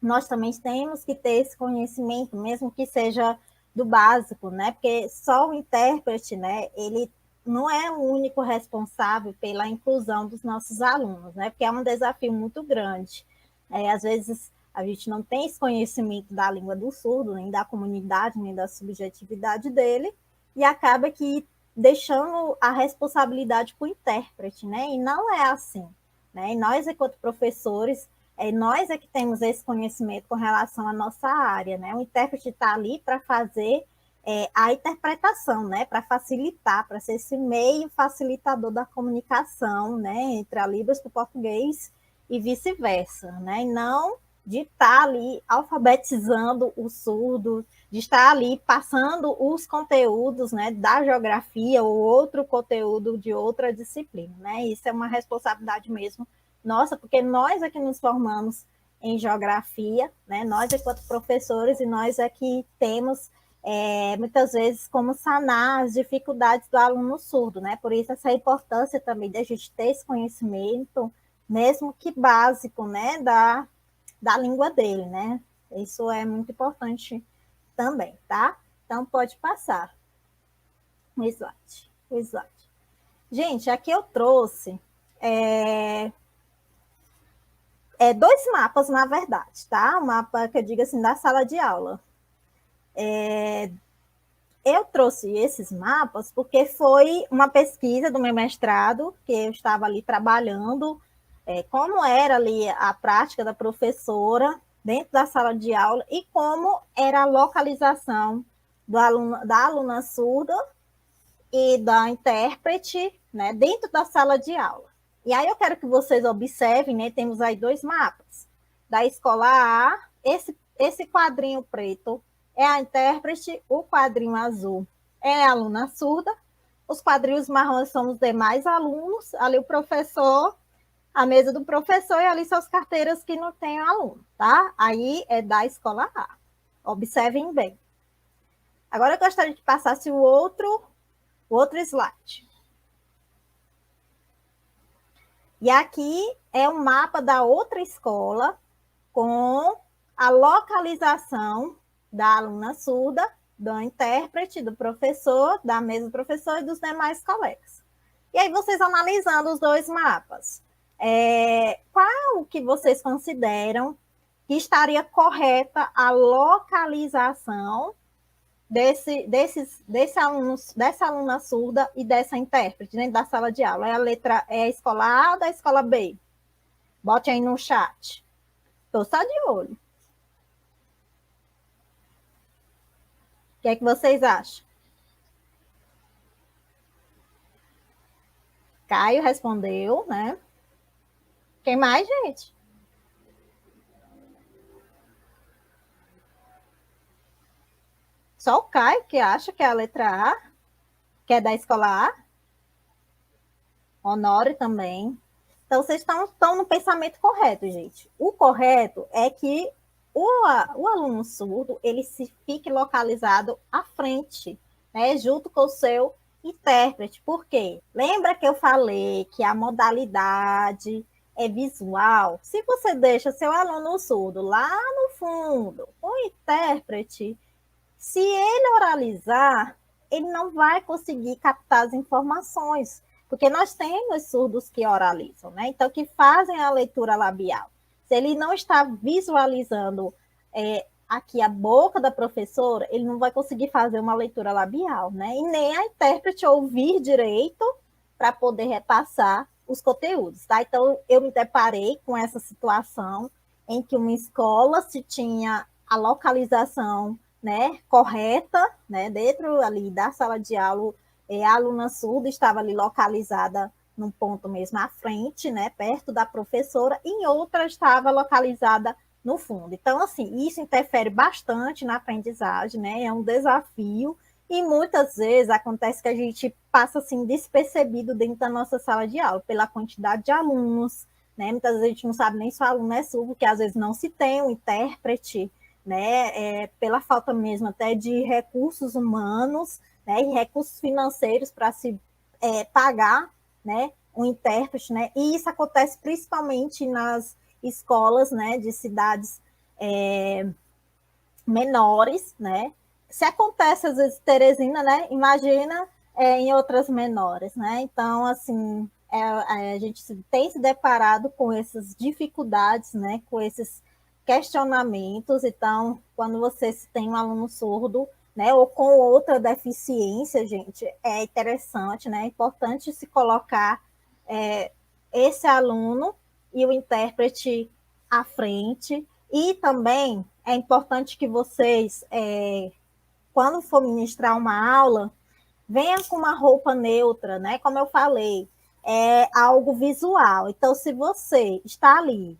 nós também temos que ter esse conhecimento, mesmo que seja do básico, né? Porque só o intérprete, né? Ele não é o único responsável pela inclusão dos nossos alunos, né? Porque é um desafio muito grande. Às vezes a gente não tem esse conhecimento da língua do surdo, nem da comunidade, nem da subjetividade dele, e acaba que deixando a responsabilidade para o intérprete, né? E não é assim, né? E nós, enquanto professores, nós é que temos esse conhecimento com relação à nossa área, né? O intérprete está ali para fazer a interpretação, né? Para facilitar, para ser esse meio facilitador da comunicação, né? Entre a Libras para o português e vice-versa, né? E não de estar ali alfabetizando o surdo, de estar ali passando os conteúdos, né, da geografia ou outro conteúdo de outra disciplina, né? Isso é uma responsabilidade mesmo nossa, porque nós é que nos formamos em geografia, né? Nós, enquanto professores, e nós é que temos muitas vezes como sanar as dificuldades do aluno surdo, né? Por isso essa importância também de a gente ter esse conhecimento, mesmo que básico, né? Da língua dele, né? Isso é muito importante também, tá? Então pode passar o slide. O slide. Gente, aqui eu trouxe dois mapas, na verdade, tá? O mapa que eu digo assim, da sala de aula. Eu trouxe esses mapas porque foi uma pesquisa do meu mestrado, que eu estava ali trabalhando, como era ali a prática da professora dentro da sala de aula e como era a localização da aluna surda e da intérprete, né, dentro da sala de aula. E aí eu quero que vocês observem, né, temos aí dois mapas. Da escola A, esse quadrinho preto é a intérprete, o quadrinho azul é a aluna surda, os quadrinhos marrons são os demais alunos, ali o professor, a mesa do professor e ali são as carteiras que não tem aluno, tá? Aí é da escola A. Observem bem. Agora eu gostaria de passar o outro slide. E aqui é o mapa da outra escola com a localização da aluna surda, do intérprete, do professor, da mesa do professor e dos demais colegas. E aí vocês analisando os dois mapas, qual que vocês consideram que estaria correta a localização dessa aluna surda e dessa intérprete dentro da sala de aula? É a escola A ou da escola B? Bote aí no chat. Estou só de olho. O que é que vocês acham? Caio respondeu, né? Quem mais, gente? Só o Caio que acha que é a letra A, que é da escola A. Honório também. Então, vocês estão no pensamento correto, gente. O correto é que o aluno surdo, ele se fique localizado à frente, né, junto com o seu intérprete. Por quê? Lembra que eu falei que a modalidade é visual? Se você deixa seu aluno surdo lá no fundo, o intérprete, se ele oralizar, ele não vai conseguir captar as informações. Porque nós temos surdos que oralizam, né? Então, que fazem a leitura labial. Se ele não está visualizando aqui a boca da professora, ele não vai conseguir fazer uma leitura labial, né? E nem a intérprete ouvir direito para poder repassar os conteúdos, tá? Então, eu me deparei com essa situação em que uma escola se tinha a localização, né, correta, né, dentro ali da sala de aula, a aluna surda estava ali localizada num ponto mesmo à frente, né, perto da professora, e em outra estava localizada no fundo. Então, assim, isso interfere bastante na aprendizagem, né, é um desafio, e muitas vezes acontece que a gente passa assim despercebido dentro da nossa sala de aula, pela quantidade de alunos, né? Muitas vezes a gente não sabe nem se o aluno é surdo, porque às vezes não se tem um intérprete, né? Pela falta mesmo até de recursos humanos, né? E recursos financeiros para se pagar, né? Um intérprete, né? E isso acontece principalmente nas escolas, né? De cidades menores, né? Se acontece às vezes Teresina, né? Imagina em outras menores, né? Então, assim, a gente tem se deparado com essas dificuldades, né? Com esses questionamentos. Então, quando você tem um aluno surdo, né? Ou com outra deficiência, gente, é interessante, né? É importante se colocar esse aluno e o intérprete à frente. E também é importante que vocês, quando for ministrar uma aula, venha com uma roupa neutra, né? Como eu falei, é algo visual. Então, se você está ali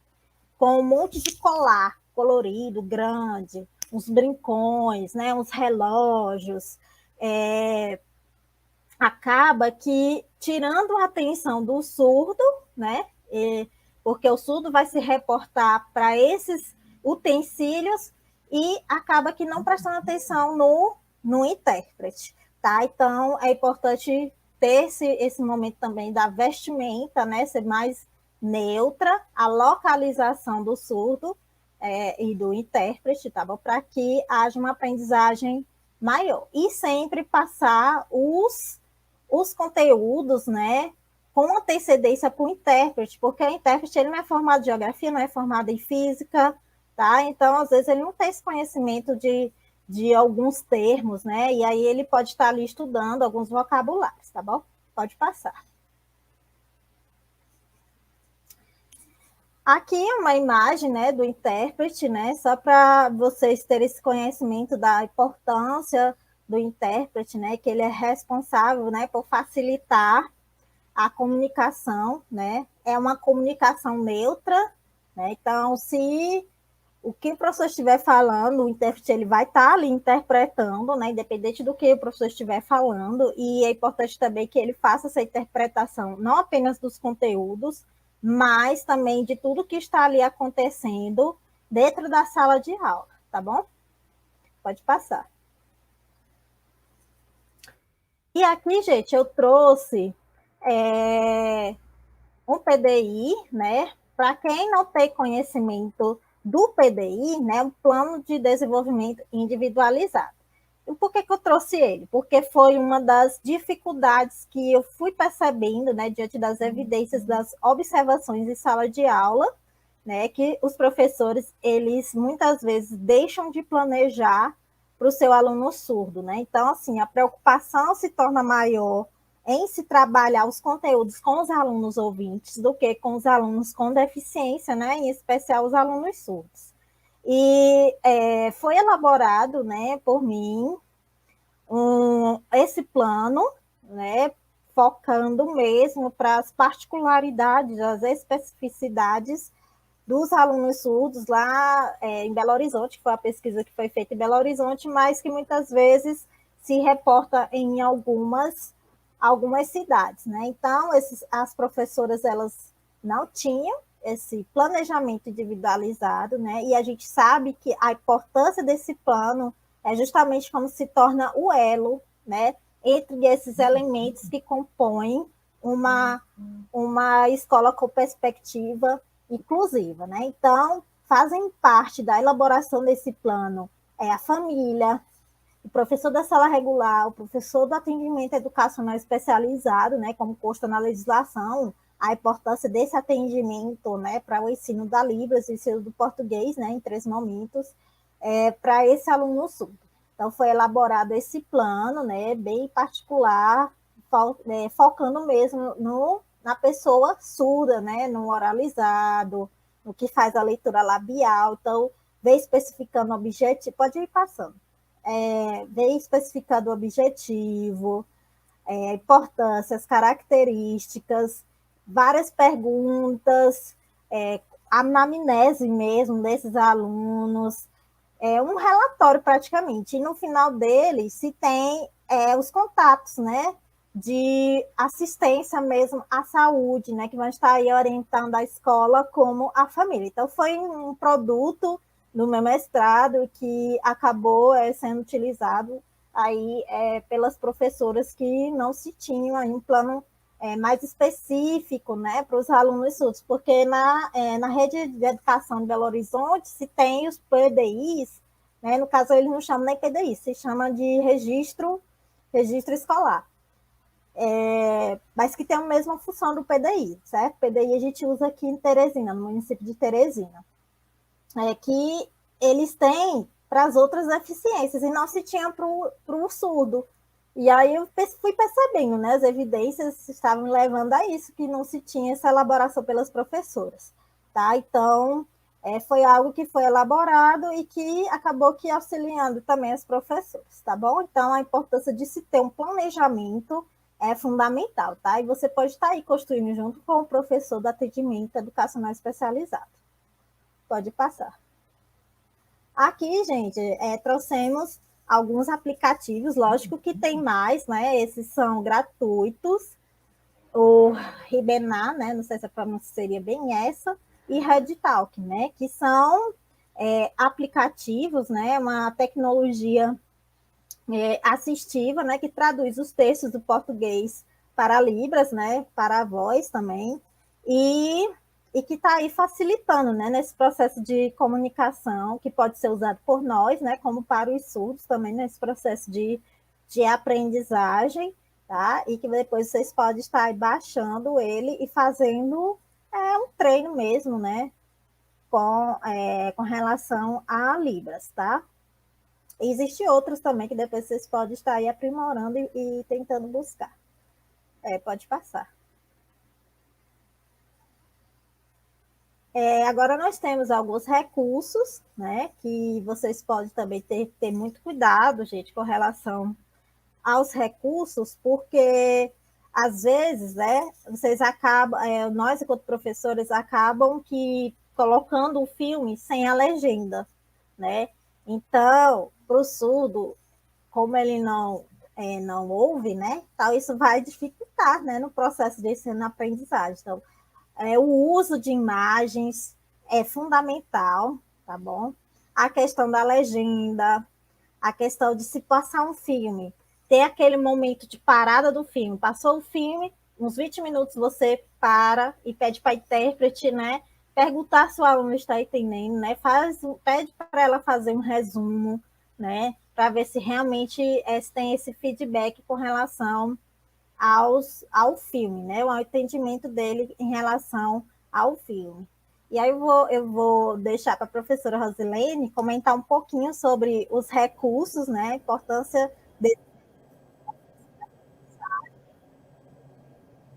com um monte de colar colorido, grande, uns brincões, né? Uns relógios, acaba que tirando a atenção do surdo, né? Porque o surdo vai se reportar para esses utensílios e acaba que não prestando atenção no intérprete, tá? Então, é importante ter esse momento também da vestimenta, né? Ser mais neutra, a localização do surdo e do intérprete, tá bom? Para que haja uma aprendizagem maior. E sempre passar os conteúdos, né, com antecedência para o intérprete, porque o intérprete ele não é formado em geografia, não é formado em física, tá? Então, às vezes, ele não tem esse conhecimento de alguns termos, né? E aí ele pode estar ali estudando alguns vocabulários, tá bom? Pode passar. Aqui uma imagem, né, do intérprete, né, só para vocês terem esse conhecimento da importância do intérprete, né, que ele é responsável, né, por facilitar a comunicação, né, é uma comunicação neutra, né, então se o que o professor estiver falando, o intérprete ele vai estar ali interpretando, né, independente do que o professor estiver falando, e é importante também que ele faça essa interpretação, não apenas dos conteúdos, mas também de tudo que está ali acontecendo dentro da sala de aula, tá bom? Pode passar. E aqui, gente, eu trouxe um PDI, né? Para quem não tem conhecimento do PDI, né? Um plano de desenvolvimento individualizado. E por que eu trouxe ele? Porque foi uma das dificuldades que eu fui percebendo, né, diante das evidências das observações em sala de aula, né, que os professores, eles muitas vezes deixam de planejar para o seu aluno surdo, né? Então, assim, a preocupação se torna maior em se trabalhar os conteúdos com os alunos ouvintes do que com os alunos com deficiência, né? Em especial os alunos surdos. E foi elaborado, né, por mim, esse plano, né, focando mesmo para as particularidades, as especificidades dos alunos surdos lá em Belo Horizonte, que foi a pesquisa que foi feita em Belo Horizonte, mas que muitas vezes se reporta em algumas cidades, né? Então, as professoras, elas não tinham esse planejamento individualizado, né? E a gente sabe que a importância desse plano é justamente como se torna o elo, né? Entre esses elementos que compõem uma escola com perspectiva inclusiva, né? Então, fazem parte da elaboração desse plano a família, o professor da sala regular, o professor do atendimento educacional especializado, né, como consta na legislação, a importância desse atendimento, né, para o ensino da Libras e o ensino do português, né, em 3 momentos, para esse aluno surdo. Então, foi elaborado esse plano, né, bem particular, focando mesmo na pessoa surda, né, no oralizado, no que faz a leitura labial. Então, vem especificando o objetivo, pode ir passando, vem especificando o objetivo, a importância, as características, várias perguntas, a anamnese mesmo desses alunos, um relatório praticamente. E no final dele se tem os contatos, né? De assistência mesmo à saúde, né? Que vão estar aí orientando a escola como a família. Então, foi um produto do meu mestrado que acabou sendo utilizado aí pelas professoras que não se tinham aí um plano mais específico, né, para os alunos surdos, porque na rede de educação de Belo Horizonte se tem os PDIs, né, no caso eles não chamam nem PDI, se chama de registro escolar, mas que tem a mesma função do PDI, certo? PDI a gente usa aqui em Teresina, no município de Teresina, que eles têm para as outras deficiências e não se tinha para o surdo. E aí eu fui percebendo, né, as evidências estavam levando a isso, que não se tinha essa elaboração pelas professoras, tá? Então, foi algo que foi elaborado e que acabou que auxiliando também as professoras, tá bom? Então, a importância de se ter um planejamento é fundamental, tá? E você pode estar aí construindo junto com o professor do atendimento educacional especializado. Pode passar. Aqui, gente, trouxemos alguns aplicativos, lógico que tem mais, né? Esses são gratuitos. O Ribenar, né? Não sei se a pronúncia seria bem essa, e RedTalk, né? Que são aplicativos, né? Uma tecnologia assistiva, né? Que traduz os textos do português para Libras, né? Para a voz também. E que está aí facilitando, né, nesse processo de comunicação, que pode ser usado por nós, né, como para os surdos também, nesse processo de aprendizagem, tá? E que depois vocês podem estar aí baixando ele e fazendo um treino mesmo, né, com relação a Libras, tá? E existem outros também que depois vocês podem estar aí aprimorando e tentando buscar. Pode passar. Agora nós temos alguns recursos, né, que vocês podem também ter muito cuidado, gente, com relação aos recursos, porque às vezes, né, vocês acabam, nós enquanto professores acabam que colocando o filme sem a legenda, né? Então, para o surdo, como ele não ouve, né, tal, isso vai dificultar, né, no processo de ensino-aprendizagem. Então, o uso de imagens é fundamental, tá bom? A questão da legenda, a questão de se passar um filme, ter aquele momento de parada do filme. Passou o filme, uns 20 minutos você para e pede para a intérprete, né? Perguntar se o aluno está entendendo, né? Pede para ela fazer um resumo, né? Para ver se realmente se tem esse feedback com relação ao filme, né? O entendimento dele em relação ao filme. E aí eu vou deixar para a professora Rosilene comentar um pouquinho sobre os recursos, né? A importância de...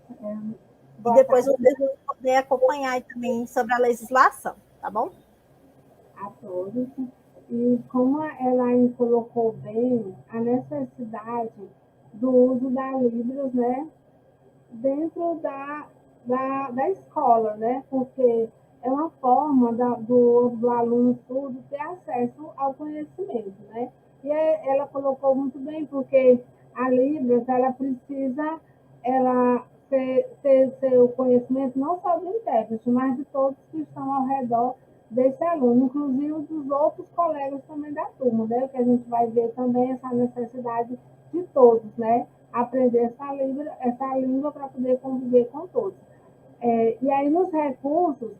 E Boa depois tarde vocês vão poder acompanhar também sobre a legislação, tá bom? a todos. E como ela aí colocou bem, a necessidade do uso da Libras, né, dentro da escola, né, porque é uma forma do aluno surdo ter acesso ao conhecimento, né. E ela colocou muito bem, porque a Libras, ela precisa, ela ter o conhecimento não só do intérprete, mas de todos que estão ao redor desse aluno, inclusive dos outros colegas também da turma, né? Que a gente vai ver também essa necessidade de todos, né? Aprender essa língua para poder conviver com todos. E aí, nos recursos,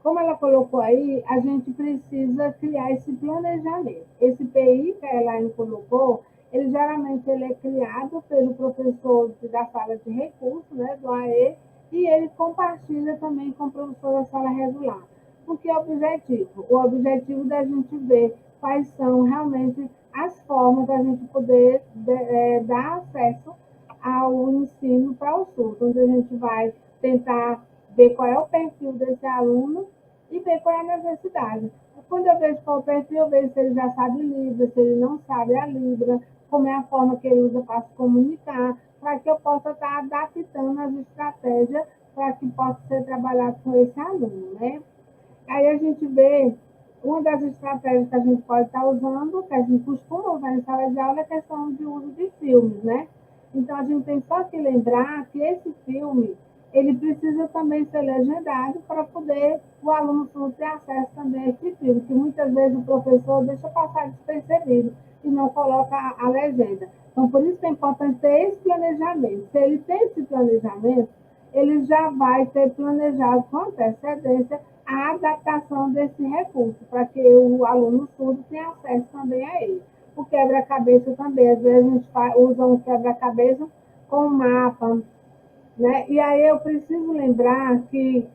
como ela colocou aí, a gente precisa criar esse planejamento. Esse PI que a Elaine colocou, ele é criado pelo professor da sala de recursos, né, do AE, e ele compartilha também com o professor da sala regular. O que é o objetivo? O objetivo da gente ver quais são realmente as formas da gente poder dar acesso ao ensino para o SUS, onde a gente vai tentar ver qual é o perfil desse aluno e ver qual é a necessidade. Quando eu vejo qual é o perfil, eu vejo se ele já sabe Libra, se ele não sabe a Libra, como é a forma que ele usa para se comunicar, para que eu possa estar adaptando as estratégias para que possa ser trabalhado com esse aluno, né? Aí a gente vê, uma das estratégias que a gente pode estar usando, que a gente costuma usar em sala de aula, é a questão de uso de filmes, né? Então, a gente tem só que lembrar que esse filme, ele precisa também ser legendado para poder o aluno ter acesso também a esse filme, que muitas vezes o professor deixa passar despercebido e não coloca a legenda. Então, por isso que é importante ter esse planejamento. Se ele tem esse planejamento, ele já vai ter planejado com antecedência a adaptação desse recurso, para que o aluno surdo tenha acesso também a ele. O quebra-cabeça também, às vezes a gente usa um quebra-cabeça com mapa, né? E aí eu preciso lembrar que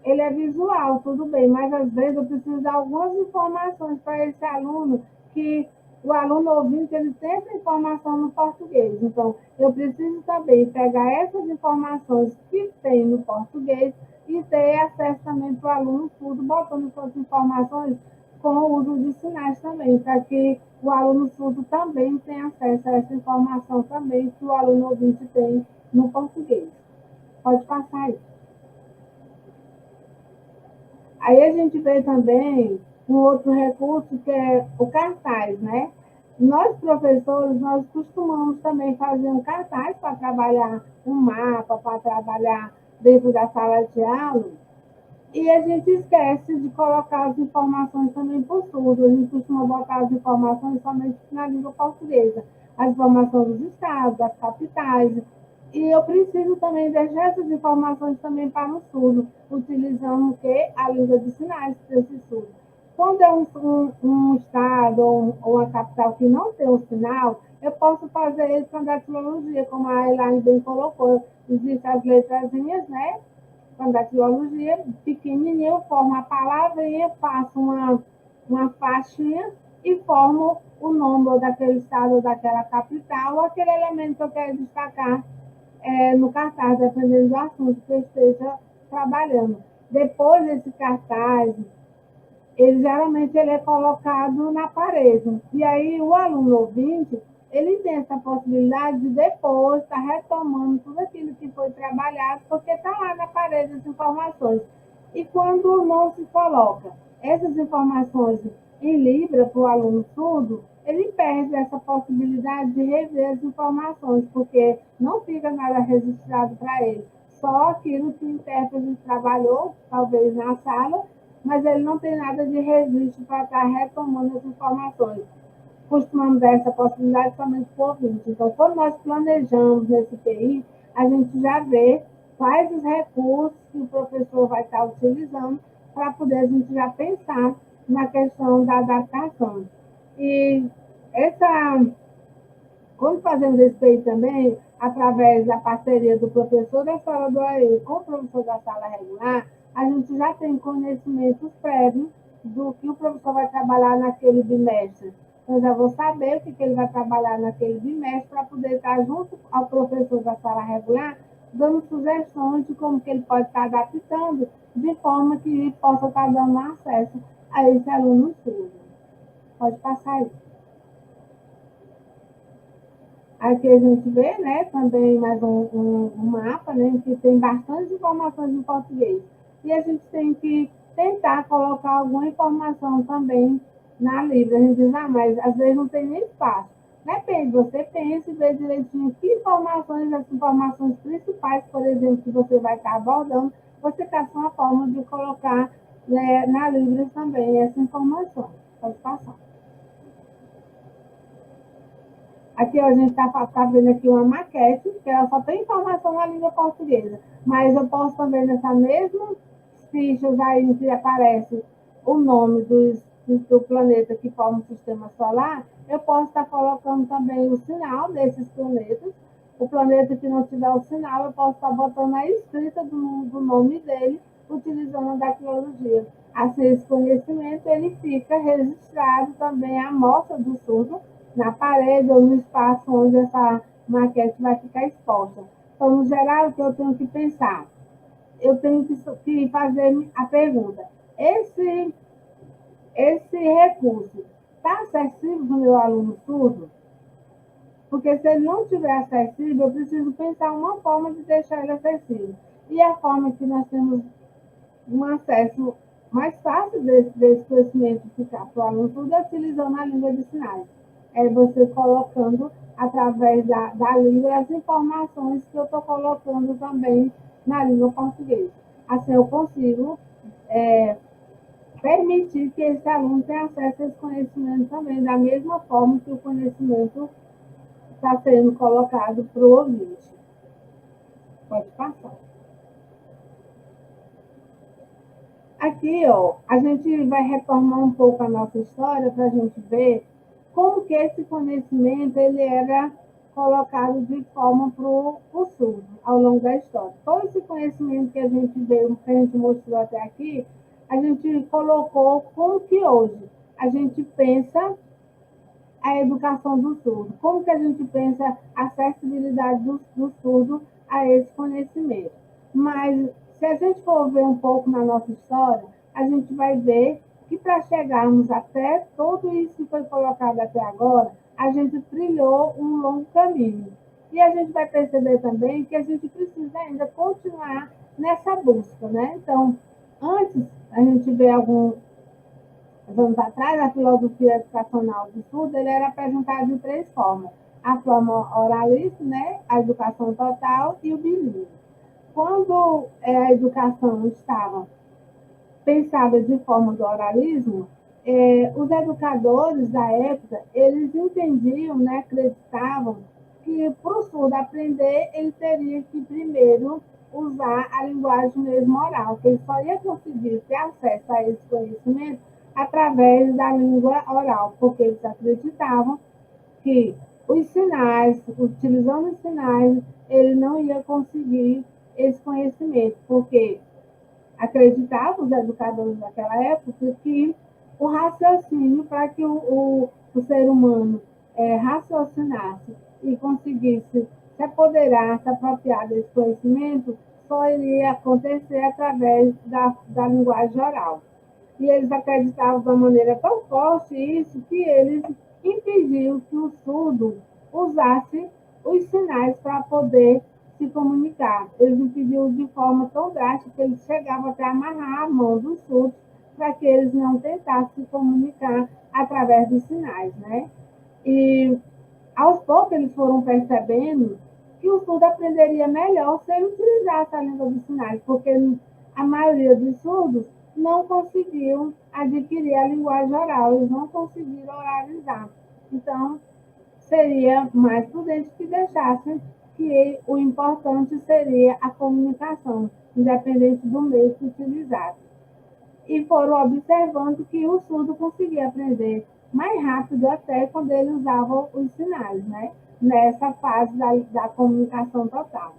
ele é visual, tudo bem, mas às vezes eu preciso dar algumas informações para esse aluno que o aluno ouvinte ele tem essa informação no português. Então, eu preciso também pegar essas informações que tem no português e ter acesso também para o aluno surdo, botando suas informações com o uso de sinais também, para que o aluno surdo também tenha acesso a essa informação também que o aluno ouvinte tem no português. Pode passar aí. Aí a gente vê também um outro recurso que é o cartaz, né? Nós, professores, nós costumamos também fazer um cartaz para trabalhar um mapa, para trabalhar dentro da sala de aula, e a gente esquece de colocar as informações também por surdo. A gente costuma botar as informações somente na língua portuguesa. As informações dos estados, das capitais. E eu preciso também deixar essas informações também para o surdo, utilizando o quê? A língua de sinais desse surdo. Quando é um estado ou uma capital que não tem um sinal, eu posso fazer isso com a datilologia, como a Elaine bem colocou. Existem as letrazinhas, né? Com a datilologia, pequenininha, eu formo a palavrinha, faço uma faixinha e formo o nome daquele estado ou daquela capital, ou aquele elemento que eu quero destacar no cartaz, dependendo do assunto que eu esteja trabalhando. Depois desse cartaz, ele é colocado na parede. E aí o aluno ouvinte, ele tem essa possibilidade de depois estar retomando tudo aquilo que foi trabalhado, porque está lá na parede as informações. E quando não se coloca essas informações em Libra para o aluno surdo, ele perde essa possibilidade de rever as informações, porque não fica nada registrado para ele. Só aquilo que o intérprete trabalhou, talvez na sala, mas ele não tem nada de registro para estar retomando as informações. Costumamos dar essa possibilidade somente para o ouvinte. Então, quando nós planejamos nesse PI, a gente já vê quais os recursos que o professor vai estar utilizando para poder a gente já pensar na questão da adaptação. E quando fazemos esse PI também, através da parceria do professor da sala do AE com o professor da sala regular, a gente já tem conhecimentos prévios do que o professor vai trabalhar naquele bimestre. Então, já vou saber o que ele vai trabalhar naquele bimestre para poder estar junto ao professor da sala regular, dando sugestões de como que ele pode estar adaptando, de forma que possa estar dando acesso a esse aluno surdo. Pode passar aí. Aqui a gente vê, né, também mais um mapa, né, que tem bastante informações em português. E a gente tem que tentar colocar alguma informação também na Libra. A gente diz, mas às vezes não tem nem espaço. Depende, você pensa e vê direitinho que informações, as informações principais, por exemplo, que você vai estar abordando, você caça uma forma de colocar, né, na Libra também essa informação. Pode passar. Aqui a gente está vendo aqui uma maquete, que ela só tem informação na língua portuguesa. Mas eu posso também, nessa mesma fichas aí em que aparece o nome do planeta que forma o sistema solar, eu posso estar colocando também o sinal desses planetas. O planeta que não tiver o sinal, eu posso estar botando a escrita do nome dele, utilizando a dactilologia. Assim, esse conhecimento ele fica registrado também a amostra do surdo na parede ou no espaço onde essa maquete vai ficar exposta. Então, no geral, o que eu tenho que pensar? Eu tenho que fazer a pergunta: esse recurso está acessível para o meu aluno surdo? Porque se ele não estiver acessível, eu preciso pensar uma forma de deixar ele acessível. E a forma que nós temos um acesso mais fácil desse conhecimento ficar para o aluno surdo é utilizando a língua de sinais. É você colocando, através da língua, as informações que eu estou colocando também na língua portuguesa. Assim, eu consigo permitir que esse aluno tenha acesso a esse conhecimento também, da mesma forma que o conhecimento está sendo colocado para o ouvinte. Pode passar. Aqui, ó, a gente vai retomar um pouco a nossa história para a gente ver como que esse conhecimento ele era colocado de forma para o surdo ao longo da história. Todo esse conhecimento que a gente veio, que a gente mostrou até aqui, a gente colocou como que hoje a gente pensa a educação do surdo, como que a gente pensa a acessibilidade do surdo a esse conhecimento. Mas, se a gente for ver um pouco na nossa história, a gente vai ver que para chegarmos até tudo isso que foi colocado até agora, a gente trilhou um longo caminho. E a gente vai perceber também que a gente precisa ainda continuar nessa busca, né? Então, antes a gente vê anos atrás, a filosofia educacional do surdo ele era apresentada de três formas: a forma oralista, né, a educação total e o bilíngue. Quando a educação estava pensada de forma do oralismo, os educadores da época, eles entendiam, né, acreditavam que para o surdo aprender, ele teria que primeiro usar a linguagem mesmo oral, que ele só ia conseguir ter acesso a esse conhecimento através da língua oral, porque eles acreditavam que os sinais, utilizando os sinais, ele não ia conseguir esse conhecimento, porque acreditavam os educadores daquela época que o raciocínio, para que o ser humano raciocinasse e conseguisse se apoderar, se apropriar desse conhecimento, só iria acontecer através da linguagem oral. E eles acreditavam de uma maneira tão forte isso que eles impediam que o surdo usasse os sinais para poder se comunicar. Eles impediam de forma tão drástica que eles chegavam até a amarrar a mão dos surdos para que eles não tentassem se comunicar através dos sinais, né? E aos poucos eles foram percebendo que o surdo aprenderia melhor se ele utilizasse a língua dos sinais, porque a maioria dos surdos não conseguiam adquirir a linguagem oral, eles não conseguiram oralizar. Então, seria mais prudente que deixassem que o importante seria a comunicação, independente do meio que utilizasse. E foram observando que o surdo conseguia aprender mais rápido até quando ele usava os sinais, né? Nessa fase da comunicação total.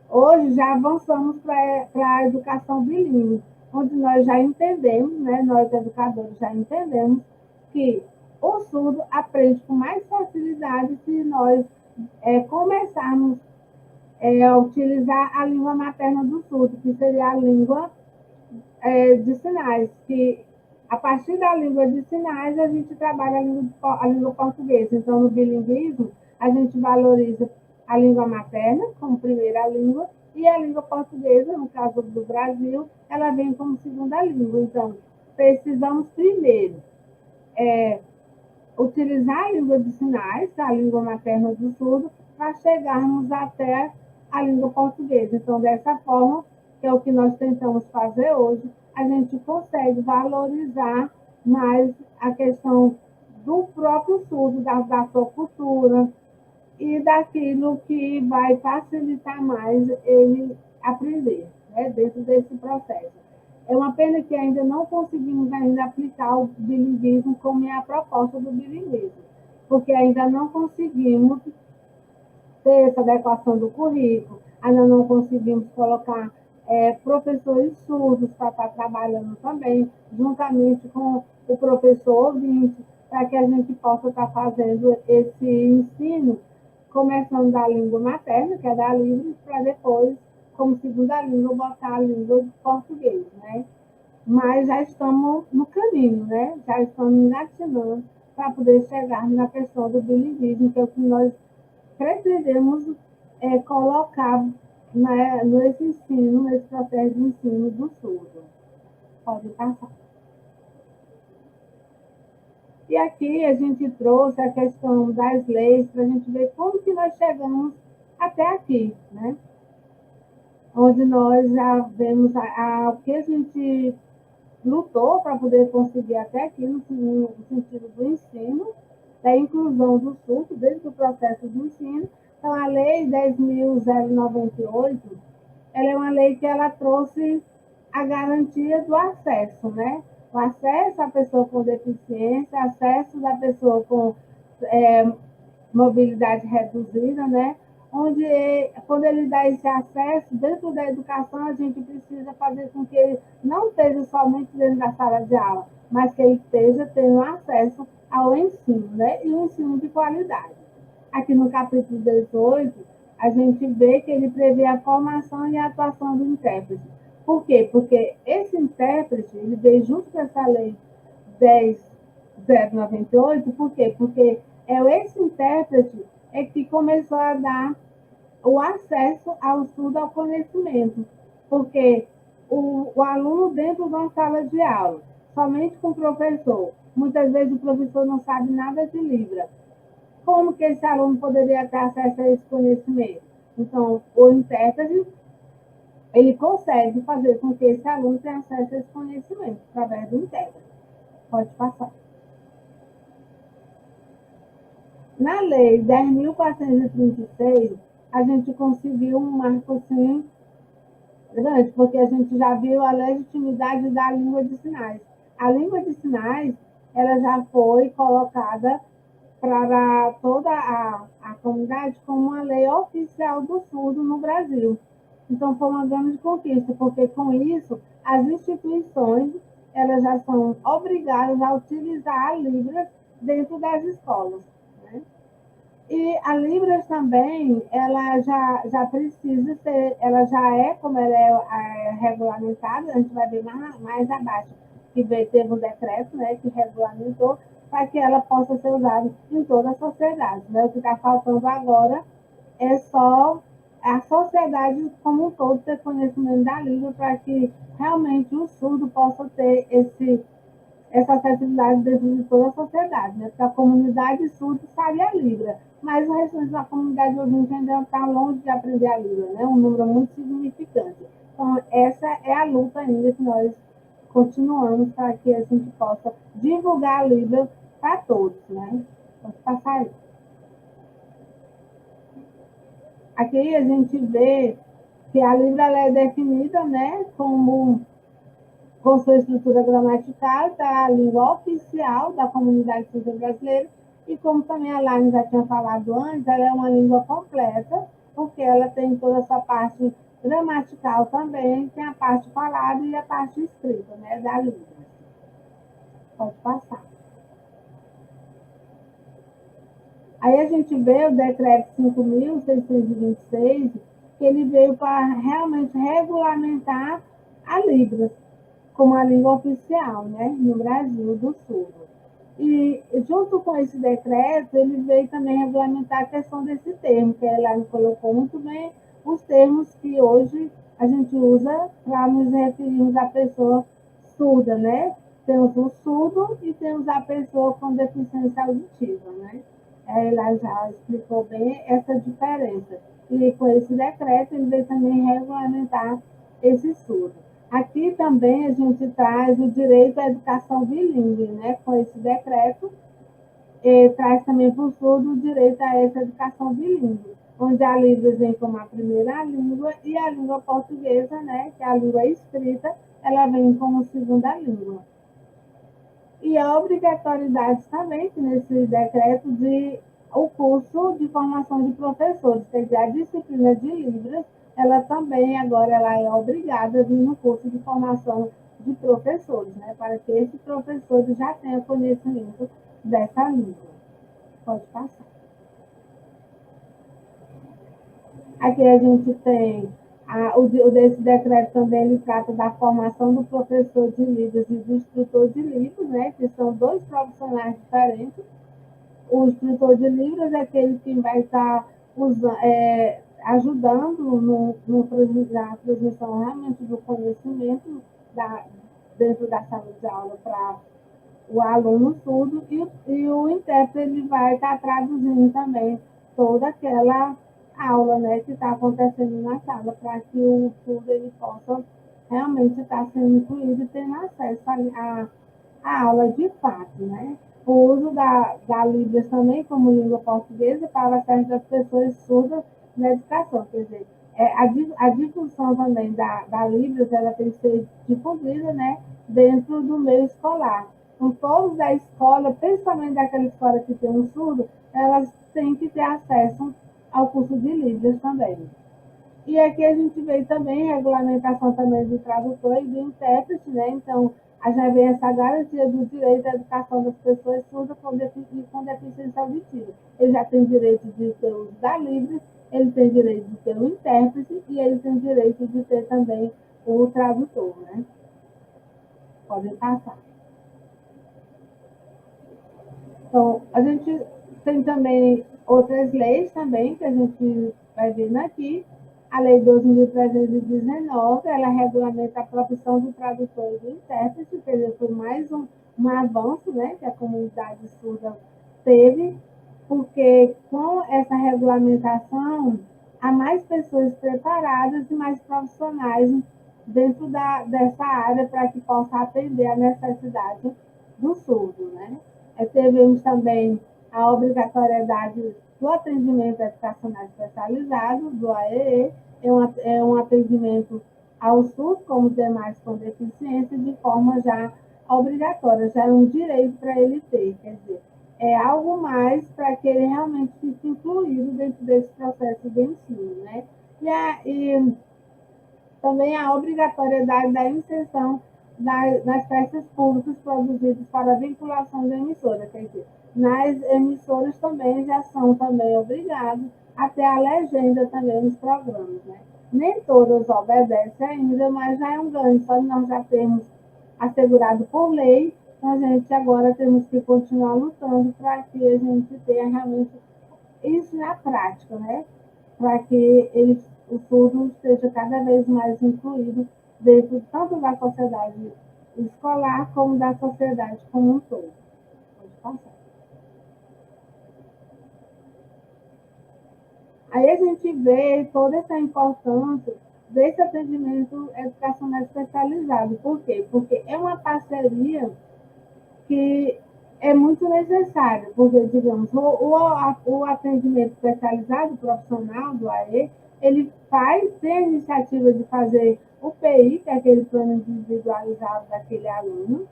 Hoje já avançamos para a educação bilíngue, onde nós já entendemos, né, nós educadores já entendemos que o surdo aprende com mais facilidade se nós começarmos a utilizar a língua materna do surdo, que seria a língua de sinais, que a partir da língua de sinais a gente trabalha a língua portuguesa. Então, no bilinguismo, a gente valoriza a língua materna como primeira língua e a língua portuguesa, no caso do Brasil, ela vem como segunda língua. Então, precisamos primeiro utilizar a língua de sinais, a língua materna do surdo, para chegarmos até a língua portuguesa. Então, dessa forma, que é o que nós tentamos fazer hoje, a gente consegue valorizar mais a questão do próprio surdo, da sua cultura e daquilo que vai facilitar mais ele aprender, né, dentro desse processo. É uma pena que ainda não conseguimos ainda aplicar o bilinguismo como é a proposta do bilinguismo, porque ainda não conseguimos ter essa adequação do currículo, ainda não conseguimos colocar professores surdos para estar trabalhando também, juntamente com o professor ouvinte, para que a gente possa estar fazendo esse ensino, começando da língua materna, que é da Libras, para depois, como segunda língua, botar a língua de português, né? Mas já estamos no caminho, né? Já estamos engatinhando para poder chegar na questão do bilinguismo, que é o que nós pretendemos colocar nesse ensino, nesse processo de ensino do surdo. Pode passar. E aqui a gente trouxe a questão das leis para a gente ver como que nós chegamos até aqui, né? Onde nós já vemos o que a gente lutou para poder conseguir até aqui no sentido do ensino, da inclusão do surdo dentro do processo do ensino. Então, a Lei 10.098, ela é uma lei que ela trouxe a garantia do acesso, né? O acesso à pessoa com deficiência, acesso da pessoa com mobilidade reduzida, né? Onde, quando ele dá esse acesso, dentro da educação, a gente precisa fazer com que ele não esteja somente dentro da sala de aula, mas que ele esteja tendo acesso ao ensino, né? E um ensino de qualidade. Aqui no capítulo 18, a gente vê que ele prevê a formação e a atuação do intérprete. Por quê? Porque esse intérprete, ele veio junto com essa lei 10.098, por quê? Porque esse intérprete que começou a dar o acesso ao estudo, ao conhecimento. Porque o aluno dentro de uma sala de aula, somente com o professor, muitas vezes o professor não sabe nada de Libra. Como que esse aluno poderia ter acesso a esse conhecimento? Então, o intérprete, ele consegue fazer com que esse aluno tenha acesso a esse conhecimento, através do intérprete. Pode passar. Na Lei 10.436, a gente conseguiu um marco assim grande, porque a gente já viu a legitimidade da língua de sinais. A língua de sinais, ela já foi colocada para toda a comunidade como uma lei oficial do surdo no Brasil. Então, foi uma grande conquista, porque com isso, as instituições elas já são obrigadas a utilizar a Libras dentro das escolas. Né? E a Libras também, ela já precisa ser, ela já é, como ela é regulamentada, a gente vai ver mais abaixo, que teve um decreto, né, que regulamentou, para que ela possa ser usada em toda a sociedade. Né? O que está faltando agora é só a sociedade como um todo ter conhecimento da língua, para que realmente o surdo possa ter essa acessibilidade dentro de toda a sociedade, né? Porque a comunidade surda sabe a Libra, mas o restante da comunidade ouvinte ainda está longe de aprender a Libra, né? Um número muito significante. Então, essa é a luta ainda que nós continuamos para que a gente possa divulgar a Libra para todos, né? Pode passar aí. Aqui a gente vê que a Libra ela é definida, né, com sua estrutura gramatical, tá a língua oficial da comunidade surda brasileira, e como também a Laine já tinha falado antes, ela é uma língua completa, porque ela tem toda essa parte gramatical também, tem a parte falada e a parte escrita, né, da língua. Pode passar. Aí a gente vê o decreto 5.626, que ele veio para realmente regulamentar a Libras como a língua oficial, né, no Brasil do Sul. E, junto com esse decreto, ele veio também regulamentar a questão desse termo, que ela colocou muito bem os termos que hoje a gente usa para nos referirmos à pessoa surda, né? Temos o surdo e temos a pessoa com deficiência auditiva, né? Ela já explicou bem essa diferença. E com esse decreto, ele veio também regulamentar esse surdo. Aqui também a gente traz o direito à educação bilíngue, né? Com esse decreto, traz também para o surdo o direito a essa educação bilíngue, onde a Libras vem como a primeira língua e a língua portuguesa, né? Que é a língua escrita, ela vem como segunda língua. E a obrigatoriedade também, que nesse decreto, de o curso de formação de professores, quer dizer, a disciplina de Libras, ela também agora ela é obrigada a vir no curso de formação de professores, né, para que esse professor já tenha conhecimento dessa língua. Pode passar. Aqui a gente tem desse decreto também, ele trata da formação do professor de Libras e do instrutor de Libras, né, que são dois profissionais diferentes. O instrutor de Libras é aquele que vai estar ajudando na transmissão realmente do conhecimento dentro da sala de aula para o aluno surdo, e o intérprete ele vai estar traduzindo também toda aquela aula, né, que está acontecendo na sala, para que o surdo ele possa realmente estar sendo incluído e tendo acesso à aula de fato, né? O uso da Libras também como língua portuguesa para acesso das pessoas surdas na educação, quer dizer, a difusão também da Libras, ela tem que ser difundida, né, dentro do meio escolar. Então, todos da escola, principalmente daquela escola que tem um surdo, elas têm que ter acesso ao curso de Libras também. E aqui a gente vê também a regulamentação também do tradutor e do intérprete, né? Então, já vem essa garantia do direito à educação das pessoas surdas com deficiência auditiva. Ele já tem direito de ter o uso da Libras, ele tem direito de ter o intérprete e ele tem direito de ter também o tradutor, né? Podem passar. Então, a gente tem também outras leis também que a gente vai vendo aqui. A Lei 12.319, ela regulamenta a profissão do tradutor e do intérprete, quer dizer, foi mais um avanço, né, que a comunidade surda teve, porque com essa regulamentação, há mais pessoas preparadas e mais profissionais dentro dessa área para que possa atender a necessidade do surdo, né? Tivemos também a obrigatoriedade do atendimento educacional especializado, do AEE, é um atendimento ao SUS, como os demais com deficiência, de forma já obrigatória, já é um direito para ele ter, quer dizer, é algo mais para que ele realmente fique incluído dentro desse processo de ensino, né? E também a obrigatoriedade da inserção nas peças públicas produzidas para vinculação de emissora, quer dizer, nas emissoras também já são também obrigados a ter a legenda também nos programas, né? Nem todas obedecem ainda, mas já é um ganho, só nós já temos assegurado por lei, então a gente agora temos que continuar lutando para que a gente tenha realmente isso na prática, né? Para que o surdo seja cada vez mais incluído dentro tanto da sociedade escolar como da sociedade como um todo. Pode passar. Aí a gente vê toda essa importância desse atendimento educacional especializado. Por quê? Porque é uma parceria que é muito necessário, porque, digamos, o atendimento especializado profissional do AE, ele tem a iniciativa de fazer o PI, que é aquele plano individualizado daquele aluno,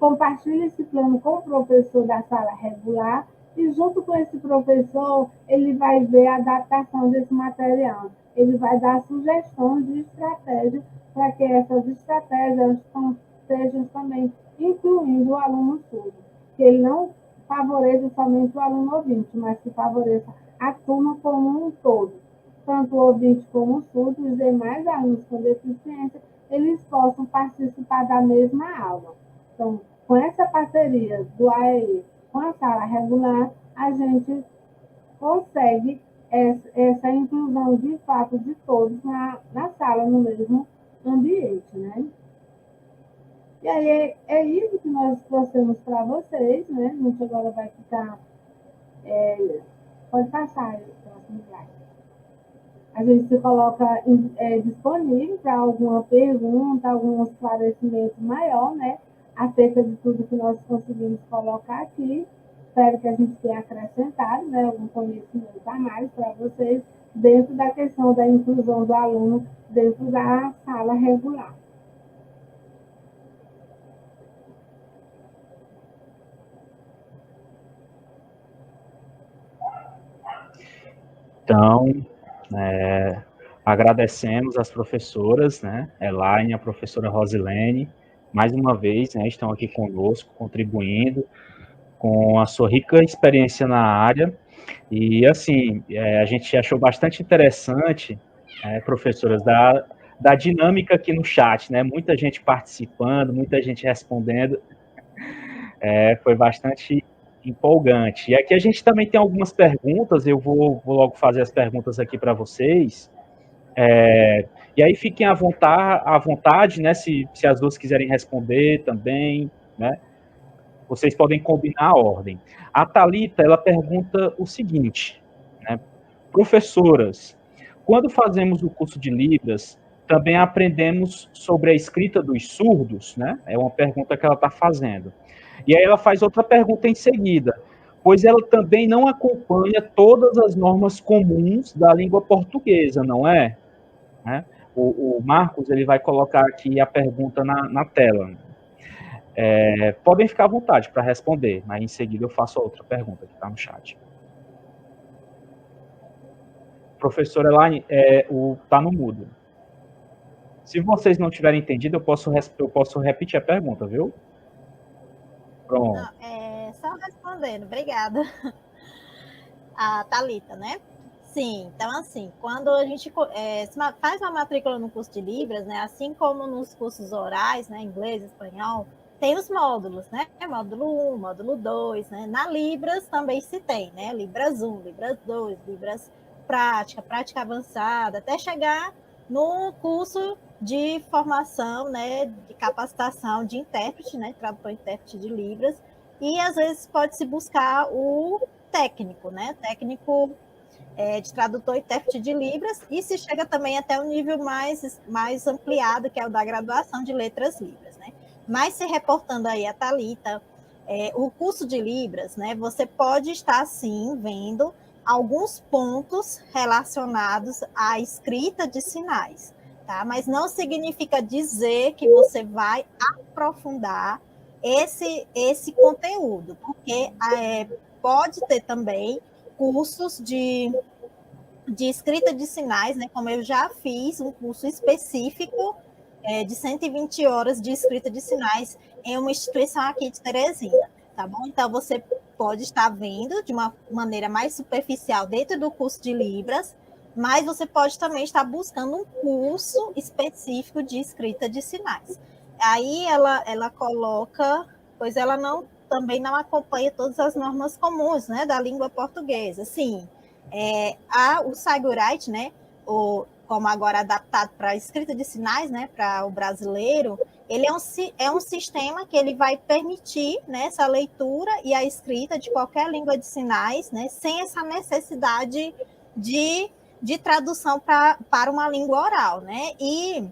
compartilha esse plano com o professor da sala regular, e junto com esse professor, ele vai ver a adaptação desse material. Ele vai dar sugestões de estratégia para que essas estratégias sejam também incluindo o aluno surdo, que ele não favoreça somente o aluno ouvinte, mas que favoreça a turma como um todo. Tanto o ouvinte como o surdo e os demais alunos com deficiência, eles possam participar da mesma aula. Então, com essa parceria do AEE com a sala regular, a gente consegue essa inclusão de fato de todos na sala, no mesmo ambiente, né? E aí é isso que nós trouxemos para vocês, né? A gente agora vai ficar... pode passar o próximo slide. A gente se coloca disponível para alguma pergunta, algum esclarecimento maior, né? Acerca de tudo que nós conseguimos colocar aqui. Espero que a gente tenha acrescentado, né, algum conhecimento a mais para vocês dentro da questão da inclusão do aluno dentro da sala regular. Então, agradecemos as professoras, né, Elaine, a professora Rosilene, mais uma vez, né, estão aqui conosco, contribuindo com a sua rica experiência na área. E, assim, a gente achou bastante interessante, professoras, da dinâmica aqui no chat, né? Muita gente participando, muita gente respondendo. Foi bastante empolgante. E aqui a gente também tem algumas perguntas, eu vou logo fazer as perguntas aqui para vocês. E aí fiquem à vontade, né? Se as duas quiserem responder também, né? Vocês podem combinar a ordem. A Thalita, ela pergunta o seguinte, né? Professoras, quando fazemos o curso de Libras, também aprendemos sobre a escrita dos surdos, né? É uma pergunta que ela está fazendo. E aí ela faz outra pergunta em seguida, pois ela também não acompanha todas as normas comuns da língua portuguesa, não é? Né? O Marcos, ele vai colocar aqui a pergunta na tela. Podem ficar à vontade para responder, mas em seguida eu faço a outra pergunta que está no chat. Professora Elaine, está no mudo. Se vocês não tiverem entendido, eu posso repetir a pergunta, viu? Pronto. Não, só respondendo, obrigada. A Thalita, né? Sim, então assim, quando a gente faz uma matrícula no curso de Libras, né? Assim como nos cursos orais, né? Inglês, espanhol, tem os módulos, né? Módulo 1, módulo 2, né? Na Libras também se tem, né? Libras 1, Libras 2, Libras prática avançada, até chegar no curso de formação, né? De capacitação de intérprete, né? Tradutor e intérprete de Libras. E às vezes pode-se buscar o técnico, né? Técnico de tradutor e intérprete de Libras, e se chega também até um nível mais ampliado, que é o da graduação de letras Libras, né? Mas se reportando aí a Thalita, o curso de Libras, né? Você pode estar, sim, vendo alguns pontos relacionados à escrita de sinais, tá? Mas não significa dizer que você vai aprofundar esse conteúdo, porque pode ter também cursos de escrita de sinais, né? Como eu já fiz um curso específico de 120 horas de escrita de sinais em uma instituição aqui de Teresina, tá bom? Então, você pode estar vendo de uma maneira mais superficial dentro do curso de Libras, mas você pode também estar buscando um curso específico de escrita de sinais. Aí ela coloca, pois ela também não acompanha todas as normas comuns, né, da língua portuguesa. Sim, o Sagurite, né, como agora adaptado para a escrita de sinais, né, para o brasileiro, ele é um sistema que ele vai permitir, né, essa leitura e a escrita de qualquer língua de sinais, né, sem essa necessidade de tradução para uma língua oral, né? E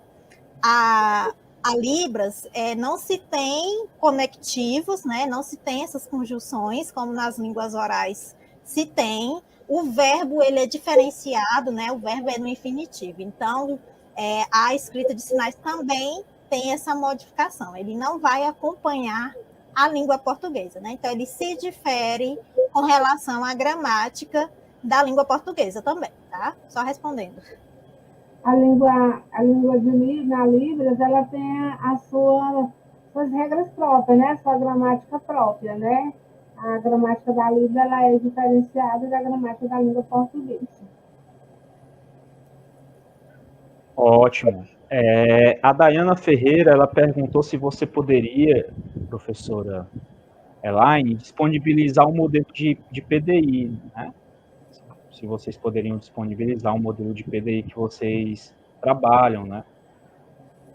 a Libras não se tem conectivos, né? Não se tem essas conjunções como nas línguas orais se tem. O verbo ele é diferenciado, né? O verbo é no infinitivo. Então, a escrita de sinais também tem essa modificação. Ele não vai acompanhar a língua portuguesa, né? Então, ele se difere com relação à gramática da língua portuguesa também, tá? Só respondendo. A língua na Libras, ela tem as suas regras próprias, né? A sua gramática própria, né? A gramática da Libras ela é diferenciada da gramática da língua portuguesa. Ótimo. A Dayana Ferreira, ela perguntou se você poderia, professora Elaine, disponibilizar um modelo de PDI, né? Se vocês poderiam disponibilizar um modelo de PDI que vocês trabalham, né?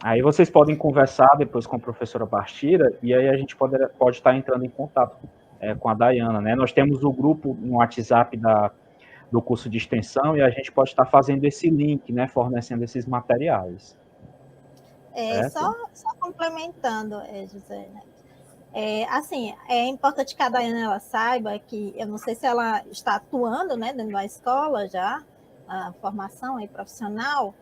Aí vocês podem conversar depois com a professora Bastira e aí a gente pode estar entrando em contato com a Dayana, né? Nós temos o grupo no WhatsApp do curso de extensão e a gente pode estar fazendo esse link, né? Fornecendo esses materiais. Só complementando, José, né? Assim, é importante que a Dayana ela saiba que, eu não sei se ela está atuando, né, dentro da escola já, a formação aí profissional,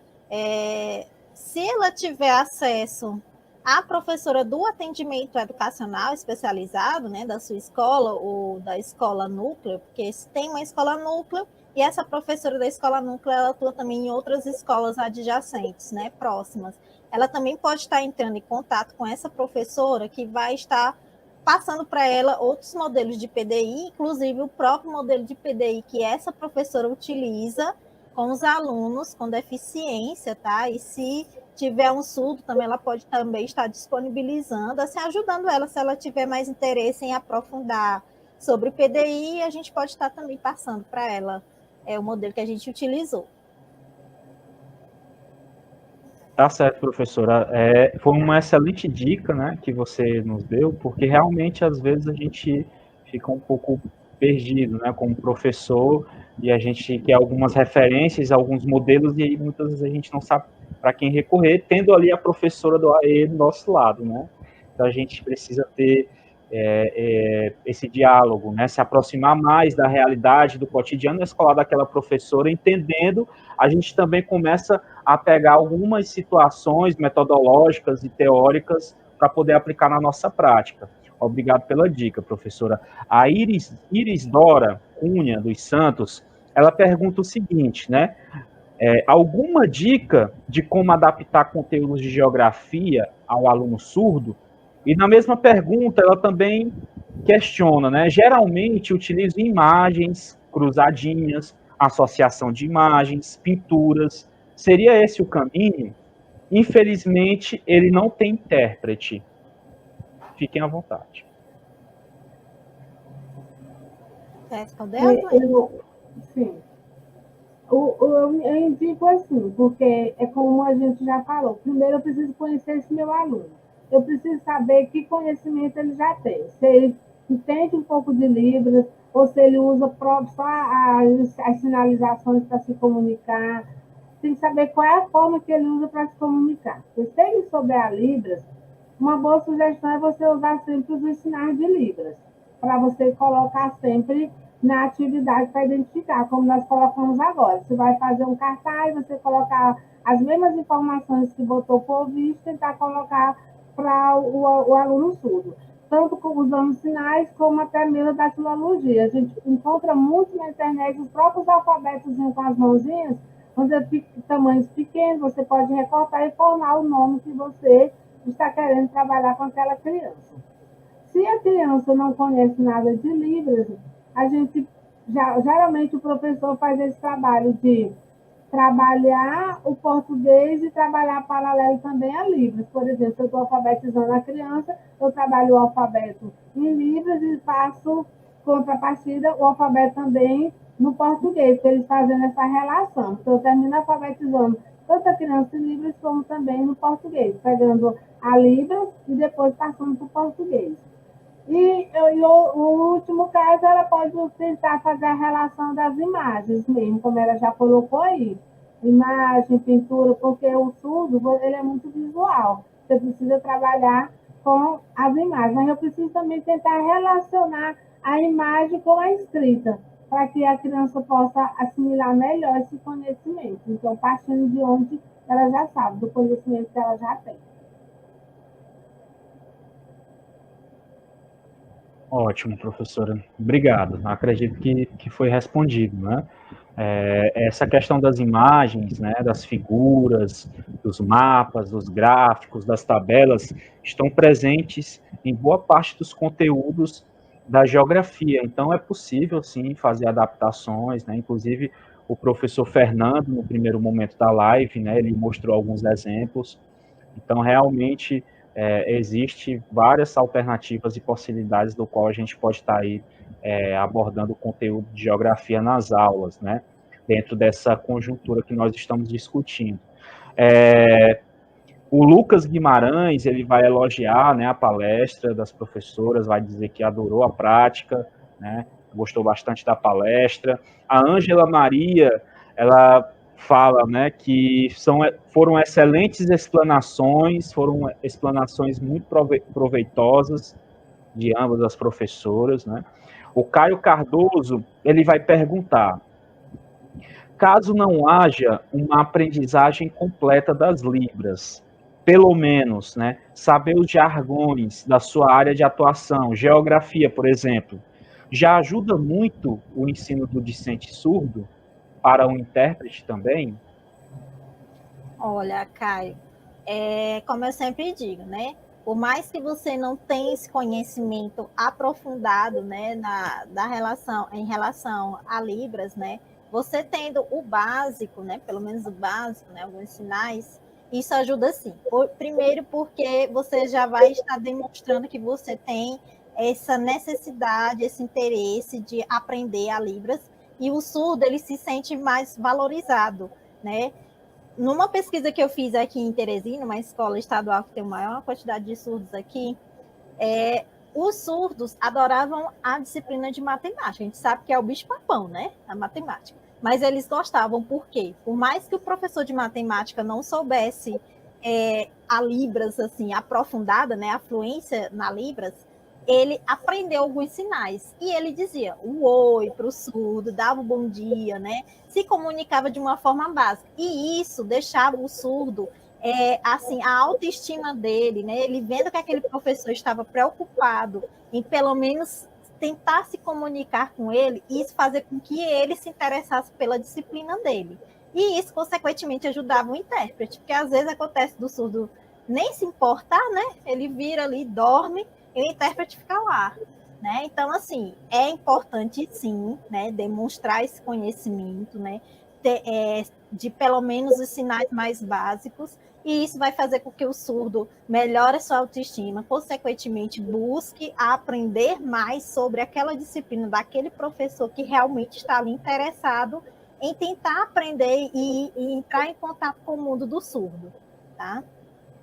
se ela tiver acesso à professora do atendimento educacional especializado, né, da sua escola ou da escola núcleo, porque se tem uma escola núcleo E essa professora da escola núcleo, ela atua também em outras escolas adjacentes, né, próximas. Ela também pode estar entrando em contato com essa professora que vai estar passando para ela outros modelos de PDI, inclusive o próprio modelo de PDI que essa professora utiliza com os alunos com deficiência, tá? E se tiver um surdo, também ela pode também estar disponibilizando, assim, ajudando ela, se ela tiver mais interesse em aprofundar sobre o PDI, a gente pode estar também passando para ela o modelo que a gente utilizou. Tá certo, professora. Foi uma excelente dica, né, que você nos deu, porque realmente, às vezes, a gente fica um pouco perdido, né, como professor, e a gente quer algumas referências, alguns modelos, e aí muitas vezes a gente não sabe para quem recorrer, tendo ali a professora do AE do nosso lado, né? Então, a gente precisa ter esse diálogo, né, se aproximar mais da realidade, do cotidiano escolar daquela professora, entendendo, a gente também começa a pegar algumas situações metodológicas e teóricas para poder aplicar na nossa prática. Obrigado pela dica, professora. A Iris Dora Cunha dos Santos, ela pergunta o seguinte, né? Alguma dica de como adaptar conteúdos de geografia ao aluno surdo? E na mesma pergunta, ela também questiona, né? Geralmente utilizo imagens cruzadinhas, associação de imagens, pinturas. Seria esse o caminho? Infelizmente, ele não tem intérprete. Fiquem à vontade. Quer responder? Sim. Eu indico assim, porque é como a gente já falou. Primeiro, eu preciso conhecer esse meu aluno. Eu preciso saber que conhecimento ele já tem. Se ele entende um pouco de Libras, ou se ele usa só as sinalizações para se comunicar. Tem que saber qual é a forma que ele usa para se comunicar. Porque se ele souber a Libras, uma boa sugestão é você usar sempre os sinais de Libras, para você colocar sempre na atividade para identificar, como nós colocamos agora. Você vai fazer um cartaz, você colocar as mesmas informações que botou por ouvir, tentar colocar para o aluno surdo. Tanto usando sinais, como até mesmo da filologia. A gente encontra muito na internet os próprios alfabetos com as mãozinhas, onde é tamanhos pequenos, você pode recortar e formar o nome que você está querendo trabalhar com aquela criança. Se a criança não conhece nada de Libras, a gente, geralmente o professor faz esse trabalho de trabalhar o português e trabalhar paralelo também a Libras. Por exemplo, se eu estou alfabetizando a criança, eu trabalho o alfabeto em Libras e faço contrapartida o alfabeto também no português, eles fazendo essa relação. Então, eu termino alfabetizando tanto a criança em Libras como também no português, pegando a Libras e depois passando para o português. E o último caso, ela pode tentar fazer a relação das imagens mesmo, como ela já colocou aí. Imagem, pintura, porque o surdo ele é muito visual. Você precisa trabalhar com as imagens. Mas eu preciso também tentar relacionar a imagem com a escrita, para que a criança possa assimilar melhor esse conhecimento. Então, partindo de onde ela já sabe, do conhecimento que ela já tem. Ótimo, professora. Obrigado. Acredito que foi respondido, né? Essa questão das imagens, né, das figuras, dos mapas, dos gráficos, das tabelas, estão presentes em boa parte dos conteúdos da geografia. Então, é possível, sim, fazer adaptações, né? Inclusive, o professor Fernando, no primeiro momento da live, né, ele mostrou alguns exemplos. Então, realmente, existe várias alternativas e possibilidades do qual a gente pode estar aí abordando o conteúdo de geografia nas aulas, né? Dentro dessa conjuntura que nós estamos discutindo. O Lucas Guimarães, ele vai elogiar, né, a palestra das professoras, vai dizer que adorou a prática, né? Gostou bastante da palestra. A Ângela Maria, ela fala, né, que foram excelentes explanações, foram explanações muito proveitosas de ambas as professoras, né? O Caio Cardoso, ele vai perguntar: caso não haja uma aprendizagem completa das Libras, pelo menos, né, saber os jargões da sua área de atuação, geografia, por exemplo, já ajuda muito o ensino do discente surdo? para um intérprete também? Olha, Caio, como eu sempre digo, né? Por mais que você não tenha esse conhecimento aprofundado, né, em relação a Libras, né, você tendo o básico, né, pelo menos o básico, né, alguns sinais, isso ajuda sim. Primeiro porque você já vai estar demonstrando que você tem essa necessidade, esse interesse de aprender a Libras, e o surdo ele se sente mais valorizado, né? Numa pesquisa que eu fiz aqui em Teresina, uma escola estadual que tem a maior quantidade de surdos aqui, os surdos adoravam a disciplina de matemática. A gente sabe que é o bicho-papão, né? A matemática. Mas eles gostavam, por quê? Por mais que o professor de matemática não soubesse a Libras assim, aprofundada, né? A fluência na Libras, ele aprendeu alguns sinais. E ele dizia o oi para o surdo, dava o bom dia, né? Se comunicava de uma forma básica. E isso deixava o surdo assim, a autoestima dele, né? Ele vendo que aquele professor estava preocupado em pelo menos tentar se comunicar com ele, e isso fazer com que ele se interessasse pela disciplina dele. E isso, consequentemente, ajudava o intérprete, porque às vezes acontece do surdo nem se importar, né? Ele vira ali, dorme, e o intérprete fica lá. Né? Então, assim, é importante sim, né, demonstrar esse conhecimento, né, de pelo menos os sinais mais básicos, e isso vai fazer com que o surdo melhore a sua autoestima, consequentemente busque aprender mais sobre aquela disciplina daquele professor que realmente está ali interessado em tentar aprender e entrar em contato com o mundo do surdo, tá?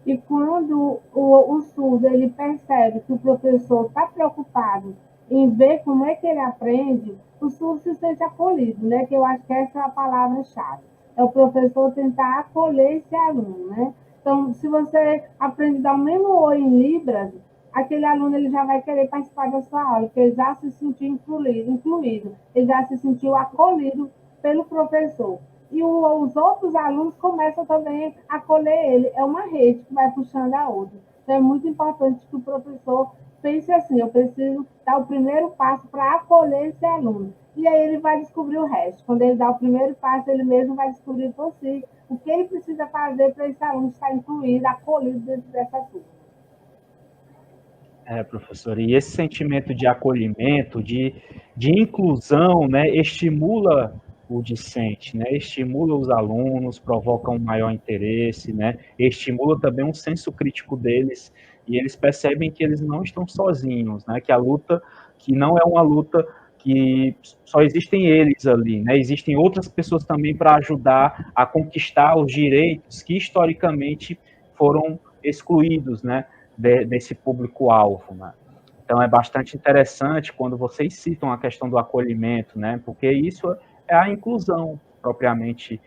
E quando o surdo ele percebe que o professor está preocupado em ver como é que ele aprende, o surdo se sente acolhido, né? Que eu acho que essa é a palavra-chave. É o professor tentar acolher esse aluno, né? Então, se você aprende a dar o mesmo oi em Libras, aquele aluno ele já vai querer participar da sua aula, porque ele já se sentiu incluído, ele já se sentiu acolhido pelo professor. E os outros alunos começam também a acolher ele. É uma rede que vai puxando a outra. Então, é muito importante que o professor pense assim, eu preciso dar o primeiro passo para acolher esse aluno. E aí ele vai descobrir o resto. Quando ele dá o primeiro passo, ele mesmo vai descobrir por si o que ele precisa fazer para esse aluno estar incluído, acolhido dentro dessa turma. Professor, e esse sentimento de acolhimento, de inclusão, né, estimula o discente, né, estimula os alunos, provoca um maior interesse, né, estimula também um senso crítico deles, e eles percebem que eles não estão sozinhos, né, que a luta, que não é uma luta que só existem eles ali, né, existem outras pessoas também para ajudar a conquistar os direitos que historicamente foram excluídos, né, desse público-alvo, né? Então, é bastante interessante quando vocês citam a questão do acolhimento, né? Porque isso é a inclusão propriamente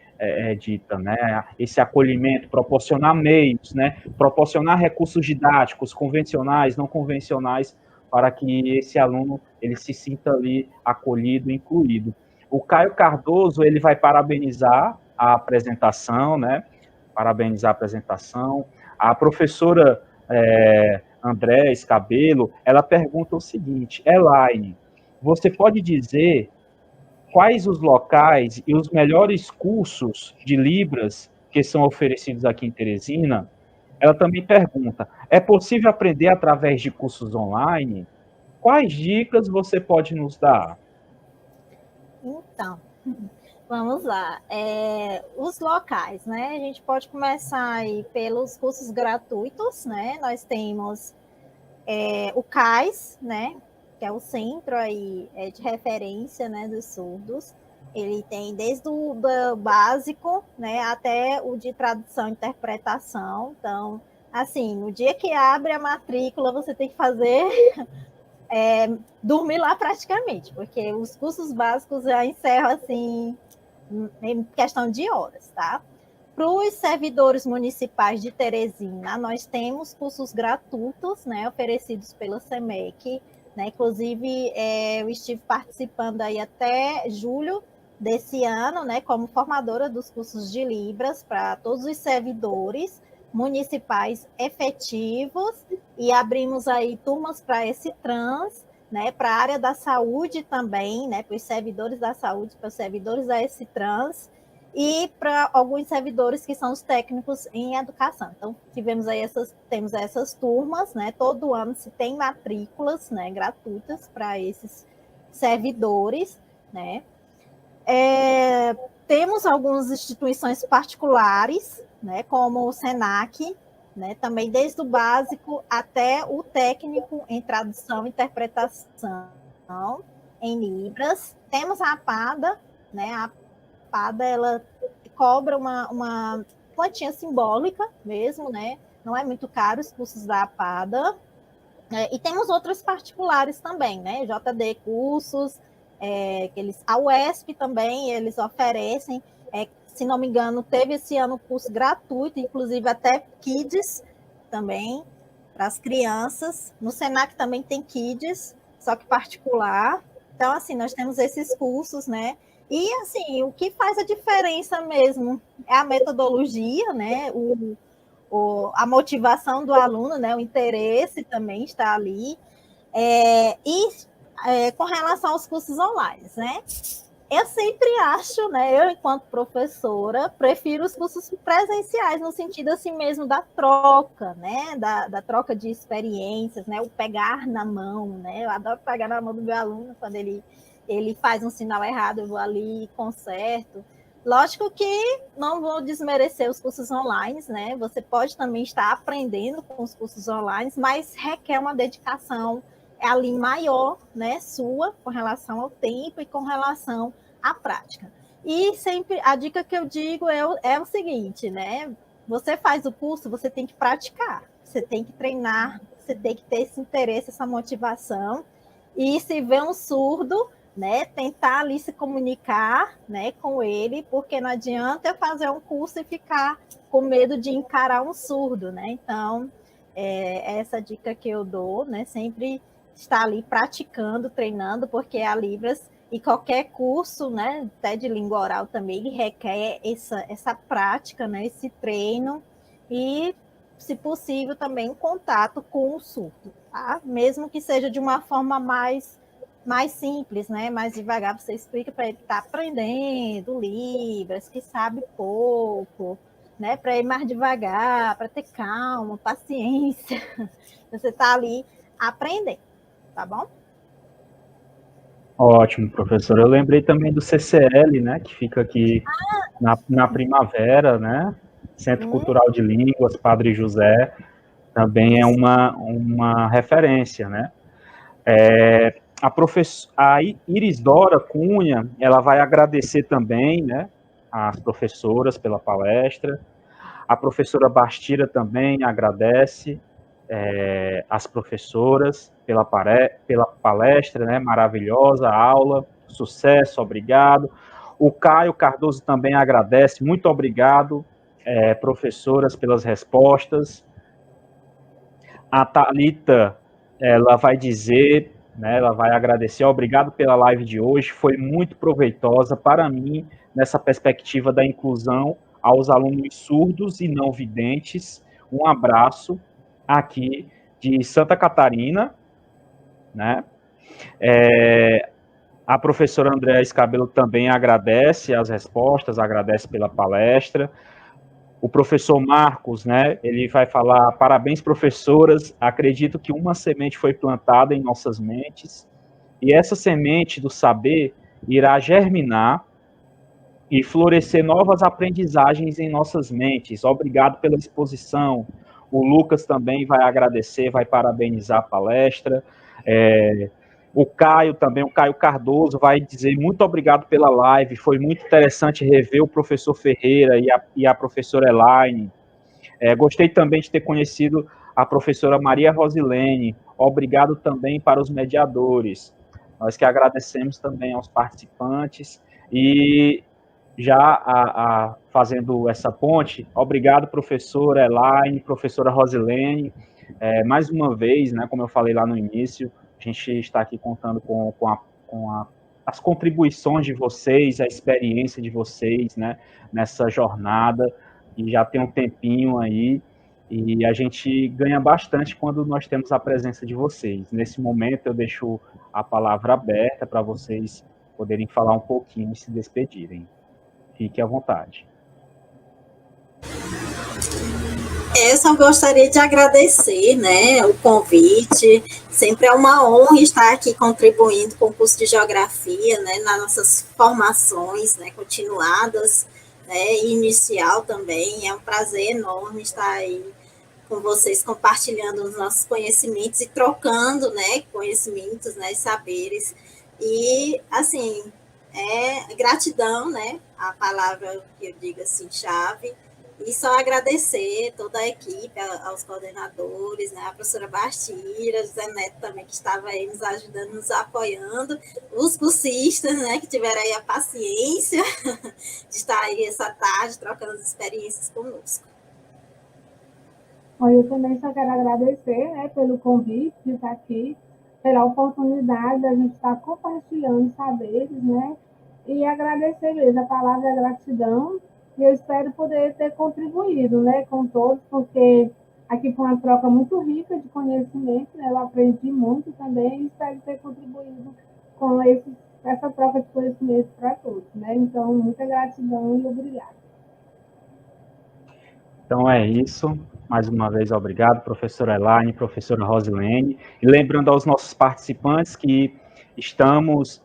dita, né? Esse acolhimento, proporcionar meios, né? Proporcionar recursos didáticos, convencionais, não convencionais, para que esse aluno ele se sinta ali acolhido, incluído. O Caio Cardoso ele vai parabenizar a apresentação, né? Parabenizar a apresentação. A professora André Escabelo, ela pergunta o seguinte: Elaine, você pode dizer quais os locais e os melhores cursos de Libras que são oferecidos aqui em Teresina? Ela também pergunta: é possível aprender através de cursos online? Quais dicas você pode nos dar? Então, vamos lá. Os locais, né? A gente pode começar aí pelos cursos gratuitos, né? Nós temos o CAIS, né? Que é o centro aí de referência, né, dos surdos. Ele tem desde o do básico, né, até o de tradução e interpretação. Então, assim, no dia que abre a matrícula, você tem que fazer dormir lá praticamente, porque os cursos básicos já encerram assim em questão de horas, tá? Para os servidores municipais de Teresina, nós temos cursos gratuitos, né, oferecidos pela SEMEC, né? Inclusive, eu estive participando aí até julho desse ano, né, como formadora dos cursos de Libras para todos os servidores municipais efetivos, e abrimos aí turmas para esse trans, né, para a área da saúde também, né, para os servidores da saúde, para os servidores da S-Trans e para alguns servidores que são os técnicos em educação. Então, temos essas turmas, né, todo ano se tem matrículas, né, gratuitas para esses servidores, né. Temos algumas instituições particulares, né, como o SENAC, né, também desde o básico até o técnico em tradução e interpretação em Libras. Temos a APADA, né, a APADA ela cobra uma quantia simbólica mesmo, né, não é muito caro os cursos da APADA. E temos outros particulares também, né, JD Cursos, a UESP também, eles oferecem, se não me engano, teve esse ano curso gratuito, inclusive até Kids também, para as crianças. No Senac também tem Kids, só que particular. Então, assim, nós temos esses cursos, né? E, assim, o que faz a diferença mesmo é a metodologia, né? A motivação do aluno, né? O interesse também está ali. Com relação aos cursos online, né? Eu sempre acho, né, eu enquanto professora, prefiro os cursos presenciais, no sentido assim mesmo da troca, né, da troca de experiências, né, o pegar na mão, né, eu adoro pegar na mão do meu aluno, quando ele faz um sinal errado, eu vou ali e conserto. Lógico que não vou desmerecer os cursos online, né, você pode também estar aprendendo com os cursos online, mas requer uma dedicação ali maior, né, sua, com relação ao tempo e com relação à prática. E sempre, a dica que eu digo é o seguinte, né, você faz o curso, você tem que praticar, você tem que treinar, você tem que ter esse interesse, essa motivação, e se vê um surdo, né, tentar ali se comunicar, né, com ele, porque não adianta eu fazer um curso e ficar com medo de encarar um surdo, né, então, essa dica que eu dou, né, sempre estar ali praticando, treinando, porque a Libras e qualquer curso, né, até de língua oral também, requer essa prática, né, esse treino e, se possível, também contato com o surdo, tá? Mesmo que seja de uma forma mais simples, né, mais devagar, você explica para ele que está aprendendo Libras, que sabe pouco, né, para ir mais devagar, para ter calma, paciência, você está ali aprendendo. Tá bom? Ótimo, professor. Eu lembrei também do CCL, né, que fica aqui na Primavera, né, Centro Cultural de Línguas, Padre José, também é uma referência, né. A Iris Dora Cunha, ela vai agradecer também, né, as professoras pela palestra. A professora Bastira também agradece as professoras pela palestra, né, maravilhosa aula, sucesso, obrigado. O Caio Cardoso também agradece, muito obrigado, professoras, pelas respostas. A Thalita, ela vai dizer, né, ela vai agradecer, obrigado pela live de hoje, foi muito proveitosa para mim, nessa perspectiva da inclusão aos alunos surdos e não videntes. Um abraço aqui de Santa Catarina, né? A professora Andréa Escabelo também agradece as respostas, agradece pela palestra. O professor Marcos, né, ele vai falar, parabéns, professoras, acredito que uma semente foi plantada em nossas mentes, e essa semente do saber irá germinar e florescer novas aprendizagens em nossas mentes. Obrigado pela exposição. O Lucas também vai agradecer, vai parabenizar a palestra. O Caio também, o Caio Cardoso, vai dizer muito obrigado pela live, foi muito interessante rever o professor Ferreira e a professora Elaine. Gostei também de ter conhecido a professora Maria Rosilene. Obrigado também para os mediadores. Nós que agradecemos também aos participantes e já fazendo essa ponte, obrigado, professora Elaine, professora Rosilene, mais uma vez, né, como eu falei lá no início, a gente está aqui contando com as contribuições de vocês, a experiência de vocês, né, nessa jornada, e já tem um tempinho aí, E a gente ganha bastante quando nós temos a presença de vocês. Nesse momento, eu deixo a palavra aberta para vocês poderem falar um pouquinho e se despedirem. Fique à vontade. Eu só gostaria de agradecer, né, o convite. Sempre é uma honra estar aqui contribuindo com o curso de Geografia, né, nas nossas formações, né, continuadas, né, e inicial também. É um prazer enorme estar aí com vocês, compartilhando os nossos conhecimentos e trocando, né, conhecimentos, né, saberes. E, assim, gratidão, né, a palavra que eu digo assim, chave. E só agradecer toda a equipe, aos coordenadores, né, a professora Bastira, José Neto também, que estava aí nos ajudando, nos apoiando, os cursistas, né, que tiveram aí a paciência de estar aí essa tarde trocando as experiências conosco. Eu também só quero agradecer, né, pelo convite de estar aqui, pela oportunidade de a gente estar compartilhando saberes, né, e agradecer mesmo, a palavra é gratidão, e eu espero poder ter contribuído, né, com todos, porque aqui foi uma troca muito rica de conhecimento, né, eu aprendi muito também, e espero ter contribuído com essa troca de conhecimento para todos, né, então, muita gratidão e obrigada. Então é isso. Mais uma vez, obrigado, professora Elaine, professora Rosilene. E lembrando aos nossos participantes que estamos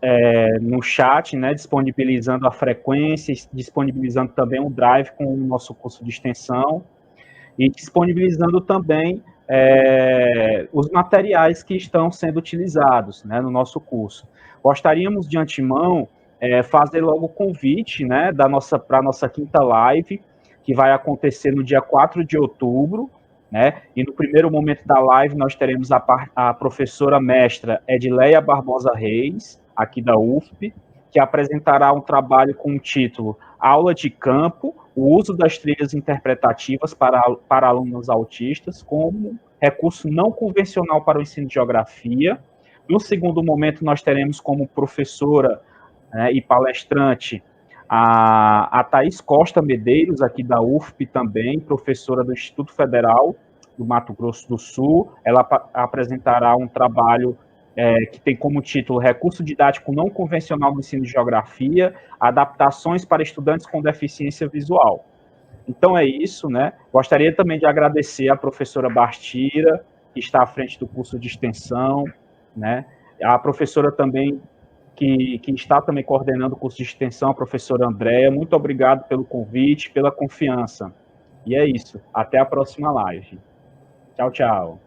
no chat, né, disponibilizando a frequência, disponibilizando também o Drive com o nosso curso de extensão e disponibilizando também os materiais que estão sendo utilizados, né, no nosso curso. Gostaríamos, de antemão, fazer logo o convite, né, para a nossa quinta live, que vai acontecer no dia 4 de outubro, né? E no primeiro momento da live nós teremos a professora mestra Edileia Barbosa Reis, aqui da UFP, que apresentará um trabalho com o título Aula de Campo, o uso das trilhas interpretativas para alunos autistas como recurso não convencional para o ensino de geografia. No segundo momento, nós teremos como professora, né, e palestrante a Thaís Costa Medeiros, aqui da UFP também, professora do Instituto Federal do Mato Grosso do Sul. Ela apresentará um trabalho que tem como título Recurso Didático Não Convencional no Ensino de Geografia, Adaptações para Estudantes com Deficiência Visual. Então é isso, né? Gostaria também de agradecer a professora Bastira, que está à frente do curso de extensão, né? A professora também que está também coordenando o curso de extensão, a professora Andréa. Muito obrigado pelo convite, pela confiança. E é isso. Até a próxima live. Tchau, tchau.